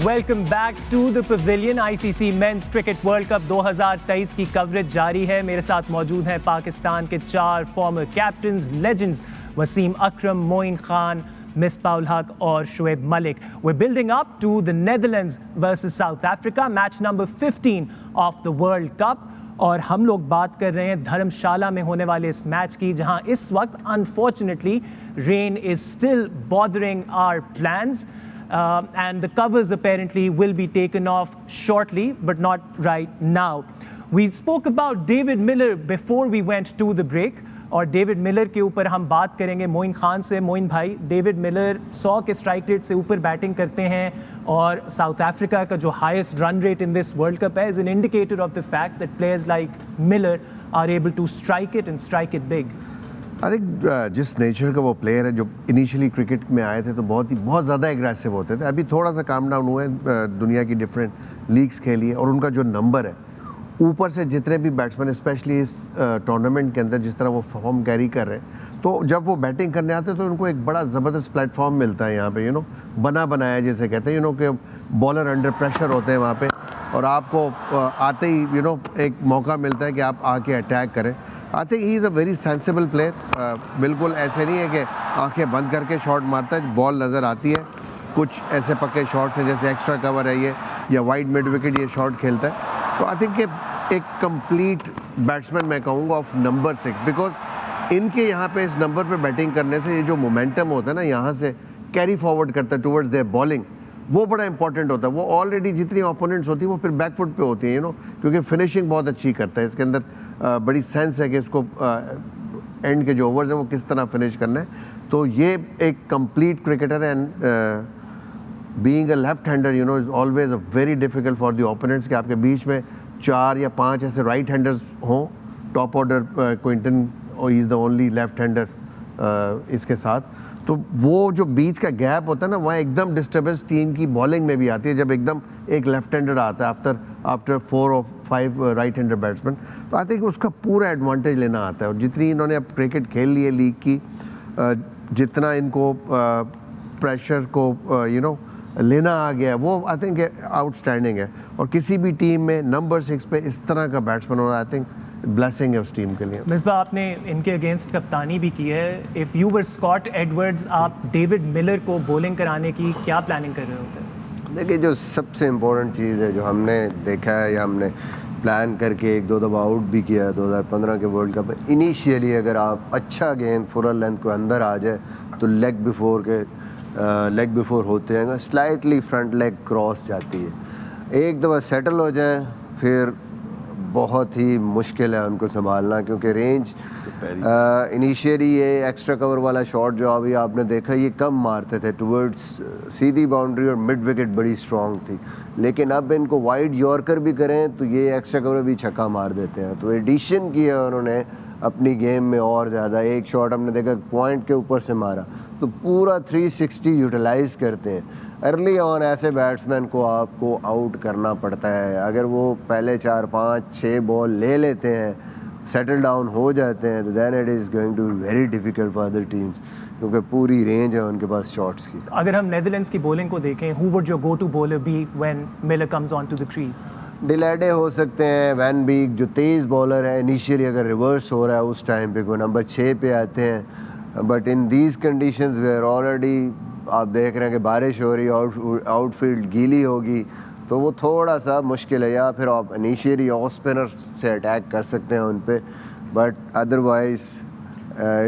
Welcome back to the Pavilion. ICC Men's Cricket World Cup 2023 की coverage जारी है। मेरे साथ मौजूद हैं पाकिस्तान के 4 farmer captains, legends Wasim अकरम, मोइन खान, मिसबाह-उल हक और Shoaib Malik. We're building up to the Netherlands versus South Africa, match number 15 of the World Cup. और हम लोग बात कर रहे हैं धर्मशाला में होने वाले इस मैच की, जहां इस वक्त unfortunately rain is still bothering our plans and the covers apparently will be taken off shortly, but not right now. We spoke about David Miller before we went to the break. और David Miller के ऊपर हम बात करेंगे मोइन खान से। मोइन भाई, David Miller 100 के strike rate से ऊपर बैटिंग करते हैं, और साउथ अफ्रीका का जो highest run rate in this world cup है is an indicator of the fact that players like Miller are able to strike it and strike it big. I think जिस nature का वो player है, जो initially cricket में आए थे तो बहुत ज़्यादा एग्रेसिव होते थे, अभी थोड़ा सा काम डाउन हुआ है, दुनिया की डिफरेंट लीग्स खेली है, और उनका जो नंबर है ऊपर से जितने भी बैट्समैन स्पेशली इस टूर्नामेंट के अंदर जिस तरह वो फॉर्म कैरी कर रहे हैं, तो जब वो बैटिंग करने आते हैं तो उनको एक बड़ा ज़बरदस्त प्लेटफॉर्म मिलता है यहाँ पे, बना बनाया जैसे कहते हैं, कि बॉलर अंडर प्रेशर होते हैं वहाँ पे, और आपको आते ही एक मौका मिलता है कि आप आके अटैक करें। I think he is a very sensible player. बिल्कुल ऐसे नहीं है कि आंखें बंद करके शॉट मारता है, बॉल नज़र आती है, कुछ ऐसे पक्के शॉट्स हैं जैसे एक्स्ट्रा कवर है ये, या वाइड मिड विकेट ये शॉट खेलता है। तो आई थिंक एक कंप्लीट बैट्समैन मैं कहूँगा ऑफ नंबर 6, बिकॉज इनके यहाँ पे इस नंबर पे बैटिंग करने से ये जो मोमेंटम होता है ना, यहाँ से कैरी फॉरवर्ड करता है टुवर्ड्स देयर बॉलिंग, वो बड़ा इंपॉर्टेंट होता है। वो ऑलरेडी जितनी ओपोनेंट्स होती हैं वो फिर बैकफुट पे होती हैं, क्योंकि फिनिशिंग बहुत अच्छी करता है। इसके अंदर बड़ी सेंस है कि इसको एंड के जो ओवर्स हैं वो किस तरह फिनिश करना है। तो ये एक कंप्लीट क्रिकेटर है, and being a left hander is always a very difficult for the opponents कि आपके बीच में 4 या 5 ऐसे राइट हैंडर्स हों। टॉप ऑर्डर क्विंटन और he is the only left hander इसके साथ, तो वो जो बीच का गैप होता है ना, वहाँ एकदम डिस्टर्बेंस टीम की बॉलिंग में भी आती है जब एकदम एक लेफ्ट हैंडर आता है आफ्टर 4 और 5 राइट हैंडर बैट्समैन। तो आई थिंक उसका पूरा एडवांटेज लेना आता है, और जितनी इन्होंने अब क्रिकेट खेल ली है लीग की, जितना इनको प्रेशर को लेना आ गया है, वो आई थिंक आउटस्टैंडिंग है। और किसी भी टीम में नंबर 6 पे इस तरह का बैट्समैन होना, आई थिंक ब्लेसिंग है उस टीम के लिए। मिसबाह, आपने इनके अगेंस्ट कप्तानी भी की है। If you were Scott Edwards, आप डेविड मिलर को बॉलिंग कराने की क्या प्लानिंग कर रहे होते? देखिए, जो सबसे इम्पोर्टेंट चीज़ है जो हमने देखा है या हमने प्लान करके 1-2 दफ़ा आउट भी किया है 2015 के वर्ल्ड कप में, इनिशियली अगर आप अच्छा गेंद फुल लेंथ को अंदर आ जाए तो लेग बिफोर होते हैं, स्लाइटली फ्रंट लेग क्रॉस जाती है। एक दफ़ा सेटल हो जाए फिर बहुत ही मुश्किल है उनको संभालना, क्योंकि रेंज इनिशियली ये एक्स्ट्रा कवर वाला शॉट जो अभी आपने देखा ये कम मारते थे टुवर्ड्स सीधी बाउंड्री, और मिड विकेट बड़ी स्ट्रॉन्ग थी। लेकिन अब इनको वाइड यॉर्कर भी करें तो ये एक्स्ट्रा कवर भी छक्का मार देते हैं। तो एडिशन किया उन्होंने अपनी गेम में और ज़्यादा। एक शॉट हमने देखा पॉइंट के ऊपर से मारा, तो पूरा 360 यूटिलाइज़ करते हैं। अर्ली ऑन ऐसे बैट्समैन को आपको आउट करना पड़ता है। अगर वो पहले 4, 5, 6 बॉल ले लेते हैं, सेटल डाउन हो जाते हैं, तो then it is going to be very difficult for other teams. क्योंकि पूरी रेंज है उनके पास शॉट्स की। अगर हम नेदरलैंड्स की बॉलिंग को देखें, who would your go-to bowler be when Miller comes onto the crease? डिलेडे हो सकते हैं, वैन बीक जो तेज़ बॉलर है, इनिशियली अगर रिवर्स हो रहा है उस टाइम पे कोई नंबर 6 पे आते हैं, but in these conditions where already आप देख रहे हैं कि बारिश हो रही है, आउटफील्ड गीली होगी, तो वो थोड़ा सा मुश्किल है। या फिर आप इनिशियली ऑफ स्पिनर से अटैक कर सकते हैं उन पे, but otherwise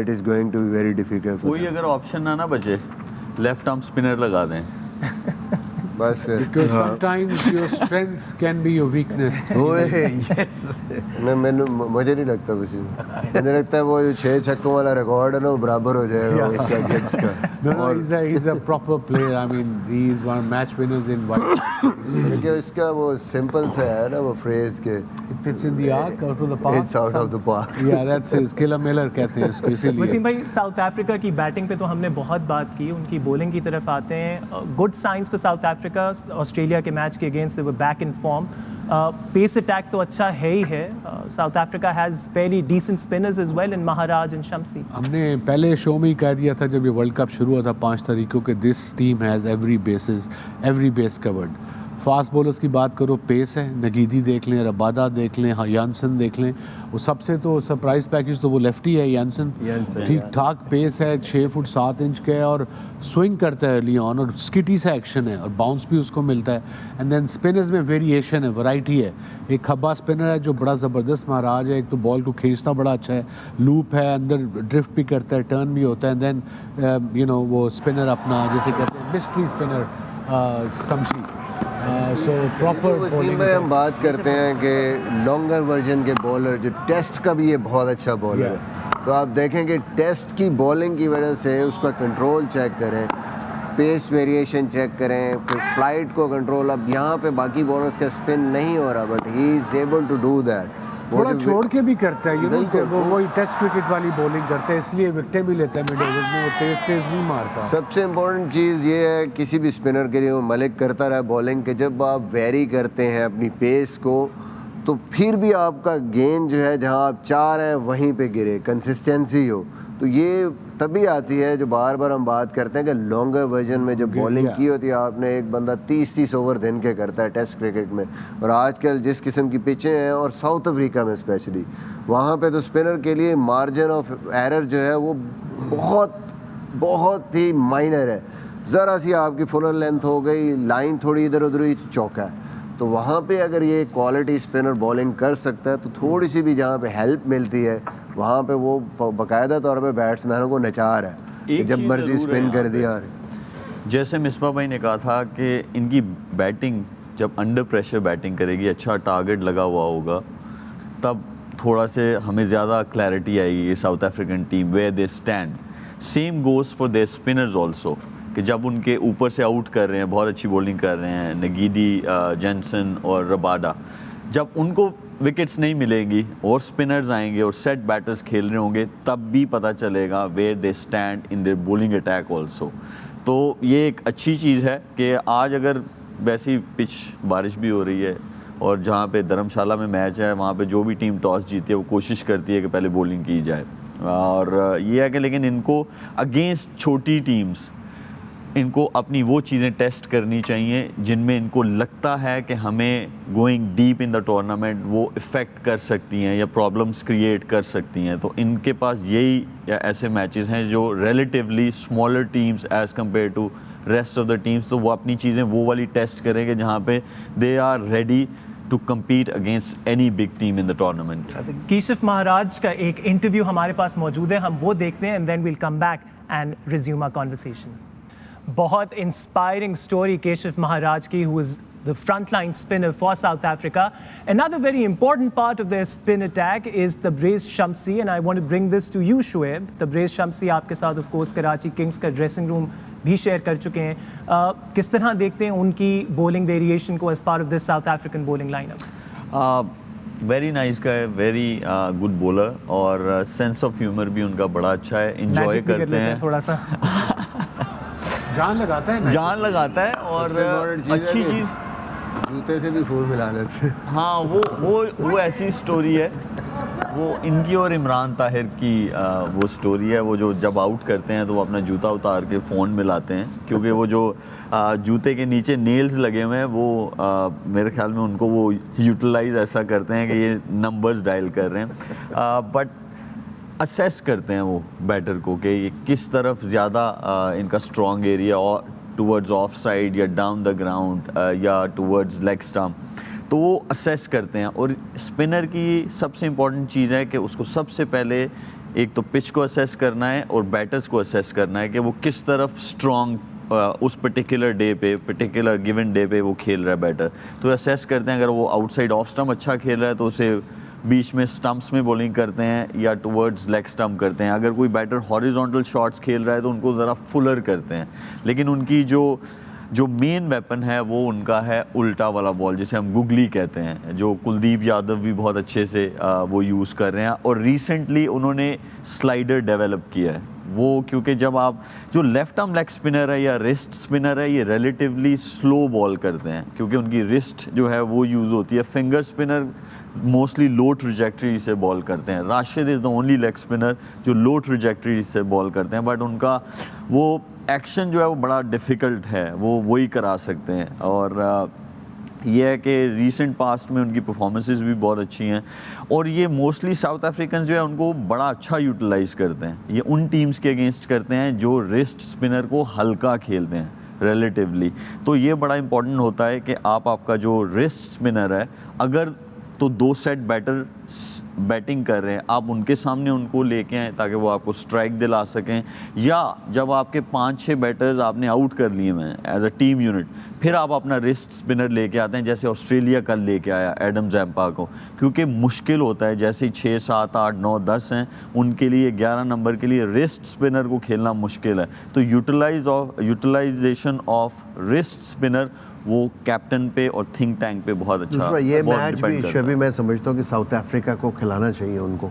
it is going to be very difficult. कोई अगर ऑप्शन ना बचे, लेफ्ट आर्म स्पिनर लगा दें। बस फिर Because sometimes your strength can be your weakness. मुझे नहीं लगता किसी मुझे लगता है वो जो 6 छक्कों वाला रिकॉर्ड है ना वो बराबर हो जाएगा उसका गिब्स का। No, he's a proper player. I mean, he is one of match winners in white. देखिए इसका वो सिंपल सा है ना वो फ्रेज के It fits in the arc, out of the park. It's out of the park. Yeah, that's his. Killer Miller कहते हैं इसको इसीलिए। वसीम भाई, साउथ अफ्रीका की बैटिंग पे तो हमने बहुत बात की, उनकी बॉलिंग की तरफ आते हैं। Good signs for South Africa, Australia के मैच के against they were back in form. Pace attack तो अच्छा है ही है। South Africa has very decent spinners as well in Maharaj and Shamsi. हमने पहले शो में ही कह दिया था जब ये वर्ल्ड कप शुरू हुआ था 5 तारीख को कि this team has every base covered. Fast bowlers की बात करो, पेस है, नगीदी देख लें, रबादा देख लें, यानसन देख लें, वो सबसे तो सरप्राइज पैकेज तो वो लेफ्टी है यानसन। ठीक ठाक पेस है, 6 फुट 7 इंच का है और स्विंग करता है अर्ली ऑन और स्किटी सा एक्शन है और बाउंस भी उसको मिलता है। एंड देन स्पिनर्स में वेरिएशन है, वैरायटी है। एक खब्बा स्पिनर है जो बड़ा ज़बरदस्त महाराज है, एक तो बॉल को खींचता बड़ा अच्छा है, लूप है, अंदर ड्रिफ्ट भी करता है, टर्न भी होता है। एंड देन वो स्पिनर अपना जैसे कहते हैं mystery spinner Shamsi. So proper उसी में हम बात करते हैं कि लॉन्गर वर्जन के बॉलर जो टेस्ट का भी ये बहुत अच्छा बॉलर है, तो आप देखें कि टेस्ट की बॉलिंग की वजह से उसका कंट्रोल चेक करें, पेस वेरिएशन चेक करें, फिर फ्लाइट को कंट्रोल। अब यहाँ पे बाकी बॉलर्स का स्पिन नहीं हो रहा, but he is able to do that. थोड़ा छोड़ के भी करता है, वो वही टेस्ट क्रिकेट वाली बॉलिंग करता है, इसलिए विकेटें भी लेता है मिड ओवर्स में, वो तेज नहीं मारता। सबसे इम्पोर्टेंट चीज़ ये है किसी भी स्पिनर के लिए, वो मलिक करता रहा बॉलिंग के, जब आप वेरी करते हैं अपनी पेस को तो फिर भी आपका गेंद जो है जहां आप चाह रहे हैं वहीं पे गिरे, कंसिस्टेंसी हो, तो ये तभी आती है जो बार बार हम बात करते हैं कि लॉन्गर वर्जन में जब बॉलिंग की होती है आपने, एक बंदा 30-30 ओवर दिन के करता है टेस्ट क्रिकेट में। और आजकल जिस किस्म की पिचें हैं और साउथ अफ्रीका में स्पेशली, वहाँ पे तो स्पिनर के लिए मार्जिन ऑफ एरर जो है वो बहुत ही माइनर है। ज़रा सी आपकी फुलर लेंथ हो गई, लाइन थोड़ी इधर उधर ही, चौका है। तो वहाँ पे अगर ये क्वालिटी स्पिनर बॉलिंग कर सकता है तो थोड़ी सी भी जहाँ पे हेल्प मिलती है वहाँ पे वो बाकायदा तौर पे बैट्समैनों को नचा रहा है कि जब मर्जी स्पिन कर दिया। जैसे मिसबा भाई ने कहा था कि इनकी बैटिंग जब अंडर प्रेशर बैटिंग करेगी, अच्छा टारगेट लगा हुआ होगा, तब थोड़ा से हमें ज़्यादा क्लैरिटी आएगी ये South African team where they stand. Same goes for their spinners also, कि जब उनके ऊपर से आउट कर रहे हैं, बहुत अच्छी बॉलिंग कर रहे हैं नगीदी, जेंसन और रबाडा, जब उनको विकेट्स नहीं मिलेंगी और स्पिनर्स आएंगे और सेट बैटर्स खेल रहे होंगे, तब भी पता चलेगा where they stand in their bowling attack also. तो ये एक अच्छी चीज़ है कि आज अगर वैसी पिच बारिश भी हो रही है और जहाँ पे धर्मशाला में मैच है, वहाँ पे जो भी टीम टॉस जीती है वो कोशिश करती है कि पहले बॉलिंग की जाए। और ये है कि लेकिन इनको अगेंस्ट छोटी टीम्स इनको अपनी वो चीज़ें टेस्ट करनी चाहिए जिनमें इनको लगता है कि हमें going deep in the tournament वो इफ़ेक्ट कर सकती हैं या प्रॉब्लम्स क्रिएट कर सकती हैं। तो इनके पास यही या ऐसे मैचेस हैं जो relatively smaller teams as compared to rest of the teams, तो वो अपनी चीज़ें वो वाली टेस्ट करेंगे जहाँ पे they are ready to compete against any big team in the tournament. Keshav Maharaj का एक इंटरव्यू हमारे पास मौजूद है, हम वो देखते हैं and then we'll come back and resume our conversation. बहुत इंस्पायरिंग स्टोरी केशव महाराज की, who is the frontline spinner for South Africa. Another very important part of their spin attack is Tabraiz Shamsi, and I want to bring this to you, Shoaib. Tabraiz Shamsi आपके साथ of course Karachi Kings का dressing room भी share कर चुके हैं। किस तरह देखते हैं उनकी बॉलिंग वेरिएशन को as part of this South African bowling lineup? Very nice का है, वेरी गुड बॉलर और सेंस ऑफ ह्यूमर भी उनका बड़ा अच्छा है, इंजॉय करते हैं थोड़ा सा जान लगाता है, जान लगाता है और अच्छी चीज़ जूते से भी फूल मिला लेते हैं। हाँ, वो ऐसी स्टोरी है वो इनकी और इमरान ताहिर की वो स्टोरी है। वो जो जब आउट करते हैं तो वो अपना जूता उतार के फ़ोन मिलाते हैं, क्योंकि वो जो जूते के नीचे नेल्स लगे हुए हैं वो मेरे ख्याल में उनको वो यूटिलाइज ऐसा करते हैं कि ये नंबर्स डायल कर रहे हैं। बट असेस करते हैं वो बैटर को कि ये किस तरफ ज़्यादा इनका स्ट्रॉन्ग एरिया और टूवर्ड्स ऑफ साइड या डाउन द ग्राउंड या टूवर्ड्स लेग स्टम्प, तो वो असेस करते हैं। और स्पिनर की सबसे इम्पॉर्टेंट चीज़ है कि उसको सबसे पहले एक तो पिच को असेस करना है और बैटर्स को असेस करना है कि वो किस तरफ स्ट्रॉन्ग उस पर्टिकुलर डे पे, पर्टिकुलर गिवन डे पे वो खेल रहा है बैटर। तो असेस करते हैं, अगर वो आउटसाइड ऑफ स्टम्प अच्छा खेल रहा है तो उसे बीच में स्टम्प्स में बॉलिंग करते हैं या टुवर्ड्स लेग स्टम्प करते हैं। अगर कोई बैटर हॉरिजॉन्टल शॉट्स खेल रहा है तो उनको ज़रा फुलर करते हैं। लेकिन उनकी जो मेन वेपन है वो उनका है उल्टा वाला बॉल, जिसे हम गुगली कहते हैं, जो कुलदीप यादव भी बहुत अच्छे से वो यूज़ कर रहे हैं। और रिसेंटली उन्होंने स्लाइडर डेवलप किया है वो, क्योंकि जब आप जो लेफ्ट आर्म लेग स्पिनर है या रिस्ट स्पिनर है, ये रिलेटिवली स्लो बॉल करते हैं क्योंकि उनकी रिस्ट जो है वो यूज़ होती है। फिंगर स्पिनर मोस्टली लो ट्रजेक्टरी से बॉल करते हैं। Rashid is the only leg spinner जो लो ट्रजेक्टरी से बॉल करते हैं, बट उनका वो एक्शन जो है वो बड़ा डिफ़िकल्ट है, वो वही करा सकते हैं। और ये है कि रीसेंट पास्ट में उनकी परफॉर्मेंसेस भी बहुत अच्छी हैं और ये मोस्टली साउथ अफ्रीकन जो है उनको बड़ा अच्छा यूटिलाइज़ करते हैं। ये उन टीम्स के अगेंस्ट करते हैं जो रिस्ट स्पिनर को हल्का खेलते हैं रिलेटिवली। तो ये बड़ा इंपॉर्टेंट होता है कि आपका जो रिस्ट स्पिनर है, अगर तो 2 सेट बैटर बैटिंग कर रहे हैं, आप उनके सामने उनको लेके आएँ ताकि वो आपको स्ट्राइक दिला सकें, या जब आपके 5-6 बैटर्स आपने आउट कर लिए हैं एज अ टीम यूनिट, फिर आप अपना रिस्ट स्पिनर लेके आते हैं, जैसे ऑस्ट्रेलिया कल लेके आया एडम जैम्पा को। क्योंकि मुश्किल होता है, जैसे 6, 7, 8, 9, 10 हैं, उनके लिए 11 नंबर के लिए रिस्ट स्पिनर को खेलना मुश्किल है। तो यूटिलाइजेशन ऑफ रिस्ट स्पिनर वो कैप्टन पे और थिंक टैंक पे बहुत अच्छा, दूसरा ये बहुत मैच डिपेंड भी करता है। शबी मैं समझता हूँ कि साउथ अफ्रीका को खिलाना चाहिए उनको।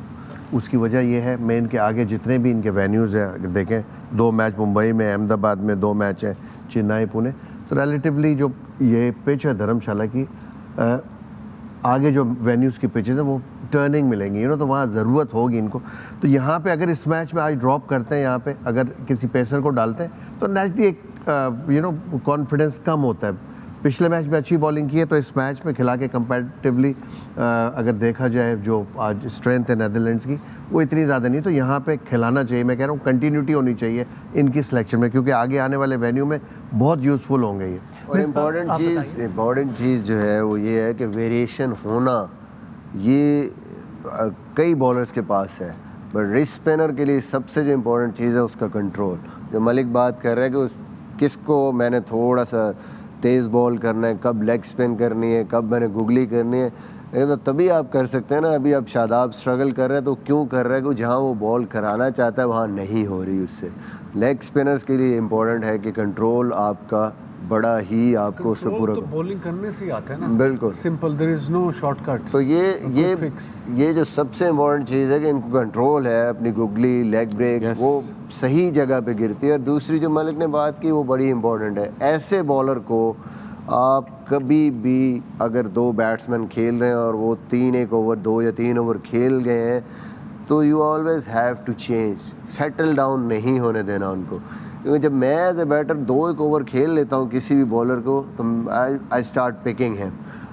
उसकी वजह ये है, मैं इनके आगे जितने भी इनके वेन्यूज़ हैं, अगर देखें 2 मैच मुंबई में, अहमदाबाद में 2 मैच हैं, चेन्नई, पुणे, तो रिलेटिवली जो ये पिच है धर्मशाला की, आगे जो वेन्यूज़ की पिचेज़ हैं वो टर्निंग मिलेंगी, तो वहाँ ज़रूरत होगी इनको। तो यहाँ पे अगर इस मैच में आज ड्रॉप करते हैं, यहाँ पे अगर किसी पेसर को डालते हैं तो नेचुरली एक कॉन्फिडेंस कम होता है। पिछले मैच में अच्छी बॉलिंग की है, तो इस मैच में खिला के कंपैरेटिवली अगर देखा जाए जो आज स्ट्रेंथ है नेदरलैंड्स की, वो इतनी ज़्यादा नहीं। तो यहाँ पे खिलाना चाहिए। मैं कह रहा हूँ कंटिन्यूटी होनी चाहिए इनकी सिलेक्शन में, क्योंकि आगे आने वाले वेन्यू में बहुत यूज़फुल होंगे ये। और इम्पॉर्टेंट चीज़ जो है वो ये है कि वेरिएशन होना ये कई बॉलर्स के पास है, बट रिस्ट स्पिनर के लिए सबसे जो इम्पोर्टेंट चीज़ है उसका कंट्रोल। जो मलिक बात कर रहा है कि किसको मैंने थोड़ा सा तेज़ बॉल करना है, कब लेग स्पिन करनी है, कब मैंने गुगली करनी है, तो तभी आप कर सकते हैं ना। अभी अब शादाब स्ट्रगल कर रहा है, तो क्यों कर रहा है कि जहाँ वो बॉल कराना चाहता है वहाँ नहीं हो रही उससे। लेग स्पिनर्स के लिए इम्पोर्टेंट है कि कंट्रोल आपका बड़ा ही आपको उसको पूरा तो बॉलिंग करने से ही आता है ना, बिल्कुल simple, there is no shortcut. तो ये जो सबसे इम्पोर्टेंट चीज़ है कि इनको कंट्रोल है, अपनी गुगली, लेग ब्रेक वो सही जगह पे गिरती है। और दूसरी जो मलिक ने बात की वो बड़ी इम्पोर्टेंट है, ऐसे बॉलर को आप कभी भी अगर 2 बैट्समैन खेल रहे हैं और वो 1 ओवर 2 या 3 ओवर खेल गए हैं, तो you always have to change, settle down नहीं होने देना उनको। क्योंकि जब मैं एज ए बैटर 2-1 ओवर खेल लेता हूँ किसी भी बॉलर को, तो आई स्टार्ट पिकिंग हिम।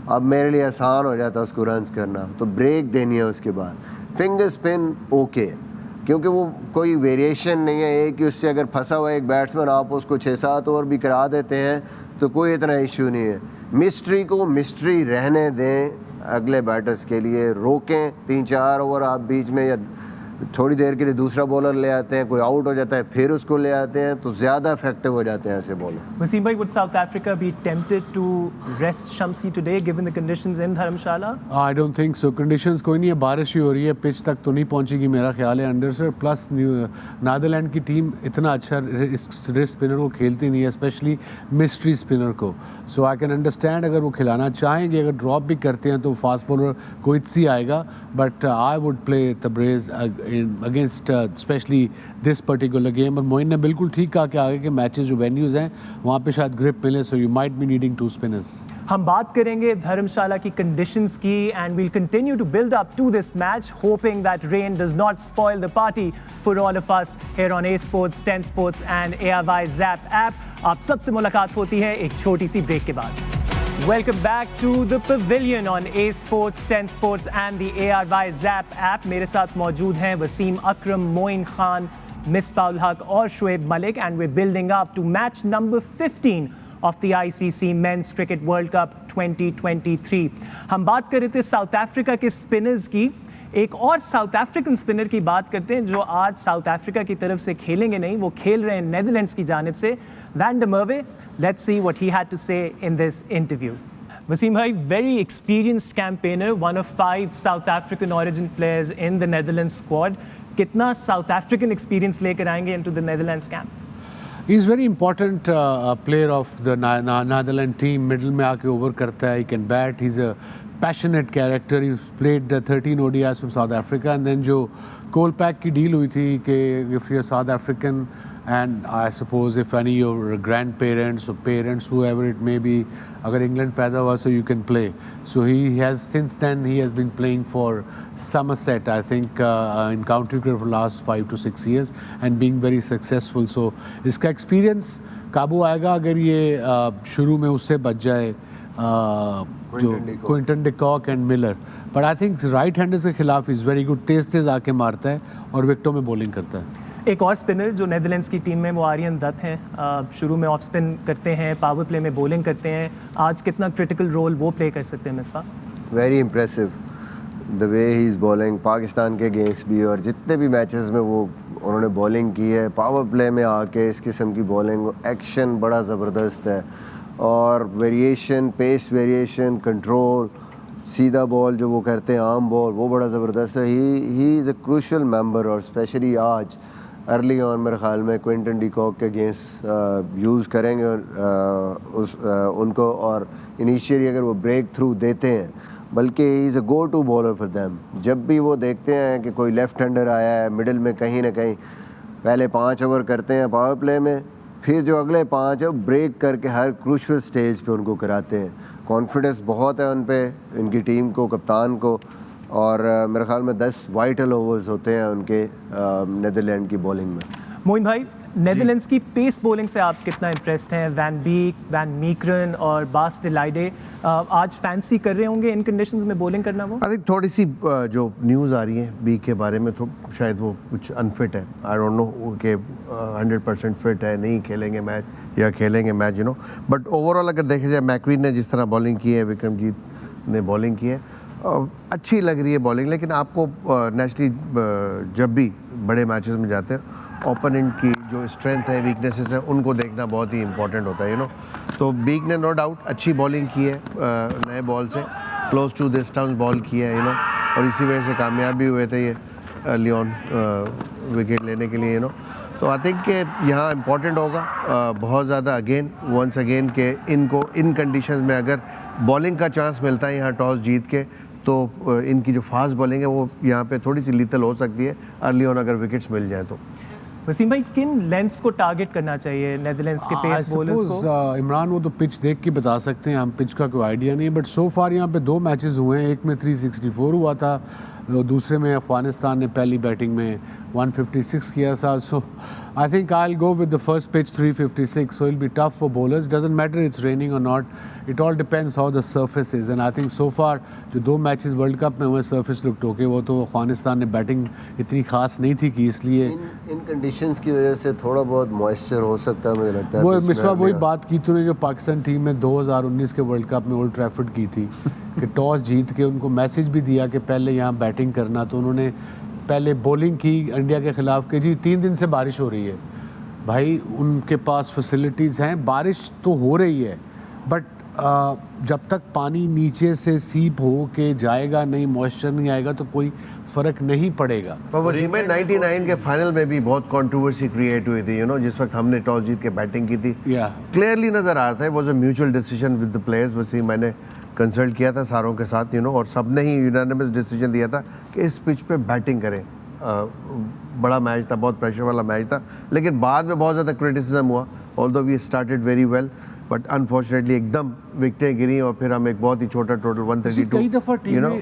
अब मेरे लिए आसान हो जाता है उसको रन्स करना, तो ब्रेक देनी है उसके बाद। फिंगर स्पिन ओके, क्योंकि वो कोई वेरिएशन नहीं है, एक ही उससे अगर फंसा हुआ एक बैट्समैन आप उसको 6-7 ओवर भी करा देते हैं तो कोई इतना इशू नहीं है। मिस्ट्री को मिस्ट्री रहने दें, अगले बैटर्स के लिए रोकें। 3-4 ओवर आप बीच में या थोड़ी देर के लिए दूसरा बॉलर ले आते हैं, कोई आउट हो जाता है फिर उसको ले आते हैं, तो ज़्यादा इफेक्टिव हो जाते हैं ऐसे bowler. Wasim bhai, would South Africa be tempted to rest Shamsi today given the conditions in Dharamshala? I don't think so. Conditions कोई नहीं है, बारिश ही हो रही है, पिच तक तो नहीं पहुंचेगी मेरा ख्याल है अंडर से। प्लस नादरलैंड की टीम इतना अच्छा रिस्ट स्पिनर को खेलती नहीं है, स्पेशली मिस्ट्री स्पिनर को। सो आई कैन अंडरस्टैंड अगर वो खिलाना चाहेंगे, अगर ड्रॉप भी करते हैं तो फास्ट बॉलर कोई आएगा, but I would play Tabrez against specially this particular game. और मोइन ने बिल्कुल ठीक कहा कि आगे के मैचेस जो वेन्यूज़ हैं वहाँ पे शायद ग्रिप मिले, so you might be needing 2 spinners. हम बात करेंगे धर्मशाला की कंडीशंस की and we'll continue to build up to this match hoping that rain does not spoil the party for all of us here on a sports 10 sports and ARY Zap app. आप सबसे मुलाकात होती है एक छोटी सी break के बाद। Welcome back to the Pavilion on A Sports, 10 Sports and the ARY Zap app. मेरे साथ मौजूद हैं वसीम अकरम, मोइन खान, मिसबाह हक और Shoaib Malik and we're building up to match number 15 of the ICC Men's Cricket World Cup 2023. हम बात कर रहे थे साउथ अफ्रीका के स्पिनर्स की। एक और साउथ अफ्रीकन स्पिनर की बात करते हैं जो आज साउथ अफ्रीका की तरफ से खेलेंगे नहीं, वो खेल रहे हैं नेदरलैंड्स की जानिब से। Van der Merwe, let's see what he had to say in this interview. Wasim भाई, very experienced campaigner, one of 5 South African origin players in the Netherlands squad. कितना साउथ अफ्रीकन एक्सपीरियंस लेकर आएंगे into the Netherlands camp? He is very important player of the Netherland team. Middle में आके over करता है, he can bat, he is a passionate character. He played 13 ODIs from South Africa and then जो Kolpak की deal हुई थी कि if you're South African and I suppose if any your grandparents or parents whoever it may be अगर England पैदा हुआ so you can play. So he has since then he has been playing for Somerset I think in county cricket for the last 5 to 6 years and being very successful. So इसका experience काबू आएगा अगर ये शुरू में उससे बच जाए जो Quinton de Kock and Miller. But I think right handers के खिलाफ इज़ वेरी गुड, तेज तेज आके मारता है और विकेटों में बॉलिंग करता है। एक और स्पिनर जो नेदरलैंड्स की टीम में वो आर्यन दत्त हैं। शुरू में ऑफ स्पिन करते हैं, पावर प्ले में बॉलिंग करते हैं। आज कितना क्रिटिकल रोल वो प्ले कर सकते हैं Misbah? Very impressive the way he is bowling, Pakistan के अगेंस्ट भी और जितने भी मैचेस में वो उन्होंने बॉलिंग की है, पावर प्ले में आके इस किस्म की बॉलिंग, एक्शन बड़ा ज़बरदस्त है और वेरिएशन, पेस वेरिएशन, कंट्रोल, सीधा बॉल जो वो करते हैं, आर्म बॉल, वो बड़ा ज़बरदस्त है। ही इज़ अ क्रूशल मेंबर और स्पेशली आज अर्ली ऑन मेरे ख्याल में क्विंटन डिकॉक के अगेंस्ट यूज़ करेंगे उनको और इनिशियली अगर वो ब्रेक थ्रू देते हैं, बल्कि he is a go to bowler for them. जब भी वो देखते हैं कि कोई लेफ्ट हैंडर आया है मिडिल में कहीं ना कहीं, पहले 5 ओवर करते हैं पावर प्ले में, फिर जो अगले 5 है ब्रेक करके हर क्रूशल स्टेज पे उनको कराते हैं। कॉन्फिडेंस बहुत है उन पे, इनकी टीम को, कप्तान को, और मेरे ख्याल में 10 वाइटल ओवर्स होते हैं उनके नेदरलैंड की बॉलिंग में। मोइन भाई, नेदरलैंड्स की पेस बॉलिंग से आप कितना इंप्रेस्ड हैं? वैन बीक, वैन मीकरन और बास डिलाइडे आज फैंसी कर रहे होंगे इन कंडीशंस में बॉलिंग करना? वो आई थिंक थोड़ी सी जो न्यूज़ आ रही है बीक के बारे में, तो शायद वो कुछ अनफिट है। आई डोंट नो कि 100% फिट है, नहीं खेलेंगे मैच या खेलेंगे match, you know. But overall अगर देखा जाए, मैक्वीन ने जिस तरह बॉलिंग की है, विक्रमजीत ने बॉलिंग की है, अच्छी लग रही है बॉलिंग। लेकिन आपको नेचुरली जब भी बड़े मैचेस में जाते हैं, ओपोनेंट की जो स्ट्रेंथ है, वीकनेसेस है, उनको देखना बहुत ही इंपॉर्टेंट होता है, यू नो। तो बीक ने नो डाउट अच्छी बॉलिंग की है, नए बॉल से क्लोज टू डिस्टेंस बॉल की है, यू नो, और इसी वजह से कामयाब भी हुए थे ये अर्ली ऑन विकेट लेने के लिए, यू नो। तो आई थिंक कि यहाँ इंपॉर्टेंट होगा बहुत ज़्यादा वंस अगेन के इनको इन कंडीशंस में अगर बॉलिंग का चांस मिलता है यहाँ टॉस जीत के, तो इनकी जो फास्ट बॉलिंग है वो यहाँ पे थोड़ी सी लीथल हो सकती है अर्ली ऑन अगर विकेट्स मिल जाए तो। वसीम भाई, किन लेंथ्स को टारगेट करना चाहिए नेदरलैंड्स के पेस बॉलर्स को? इमरान वो तो पिच देख के बता सकते हैं, हम पिच का कोई आइडिया नहीं है। बट सो फार यहाँ पे 2 मैचेस हुए हैं, एक में 364 हुआ था, दूसरे में अफगानिस्तान ने पहली बैटिंग में 156 किया था। So I think I will go with the first pitch 356, so it'll be tough for bowlers. Doesn't matter it's raining or not, it all depends how the surface is. And I think so far जो 2 matches world cup में हुए surface looked okay, वो तो अफगानिस्तान ने batting इतनी खास नहीं थी कि इसलिए इन कंडीशंस की वजह से थोड़ा बहुत मॉइस्चर हो सकता है, मुझे लगता है। वो मिसबा वही बात की तूने जो पाकिस्तान टीम में 2019 के वर्ल्ड कप में ओल्ड ट्रैफर्ड की थी कि टॉस जीत के उनको मैसेज भी दिया कि पहले यहाँ बैटिंग करना, तो उन्होंने पहले बॉलिंग की इंडिया के ख़िलाफ़ कि जी 3 दिन से बारिश हो रही है। भाई उनके पास फैसिलिटीज़ हैं, बारिश तो हो रही है, बट जब तक पानी नीचे से सीप हो के जाएगा नहीं, मॉइस्चर नहीं आएगा, तो कोई फ़र्क नहीं पड़ेगा। पर वसीम भाई 99 के फाइनल में भी बहुत कंट्रोवर्सी क्रिएट हुई थी, यू नो, जिस वक्त हमने टॉस जीत के बैटिंग की थी। क्लियरली नज़र आ रहा था, was a mutual decision with the players. Wasim, मैंने कंसल्ट किया था सारों के साथ, यू नो, और सब ने ही यूनानिमस डिसीजन दिया था कि इस पिच पे बैटिंग करें। बड़ा मैच था, बहुत प्रेशर वाला मैच था, लेकिन बाद में बहुत ज़्यादा क्रिटिसिज्म हुआ। Although we started very well, but unfortunately एकदम विकेटें गिरी और फिर हम एक बहुत ही छोटा टोटल कई दफ़ा 132 you know,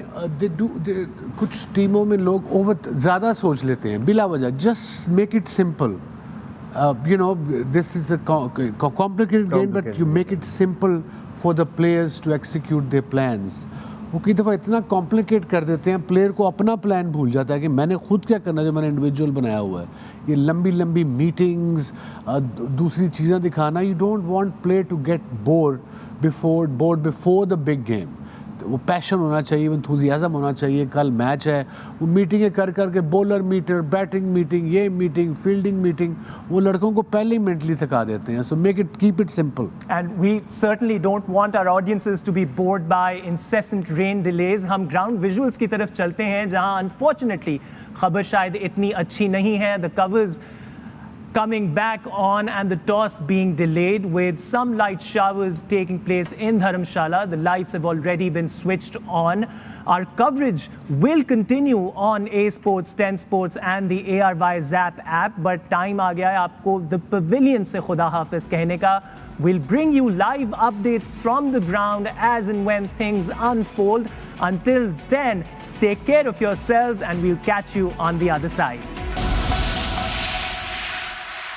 कुछ टीमों में लोग ओवर ज़्यादा सोच लेते हैं बिला वजह. Just make it simple. You know, this is a complicated game, but you make it simple for the players to execute their plans. वो कई दफ़ा इतना कॉम्प्लिकेट कर देते हैं, प्लेयर को अपना प्लान भूल जाता है कि मैंने खुद क्या करना है जो मैंने इंडिविजुअल बनाया हुआ है. ये लंबी लंबी मीटिंग्स, दूसरी चीज़ें दिखाना. You don't want player to get bored before the big game. वो पैशन होना चाहिए, एंथुसियाज्म होना चाहिए. कल मैच है, वो मीटिंगें कर करके बॉलर मीटर, बैटिंग मीटिंग, ये मीटिंग, फील्डिंग मीटिंग, वो लड़कों को पहले ही मेंटली थका देते हैं. So make it, keep it simple. And we certainly don't want our audiences to be bored by incessant rain delays. हम ground visuals की तरफ चलते हैं जहां unfortunately खबर शायद इतनी अच्छी नहीं है. The covers coming back on and the toss being delayed with some light showers taking place in Dharamshala. The lights have already been switched on. Our coverage will continue on A Sports, 10 Sports and the ARY Zap app. But time आ गया है आपको The Pavilion से खुदा हाफिज कहने का. We'll bring you live updates from the ground as and when things unfold. Until then, take care of yourselves and we'll catch you on the other side.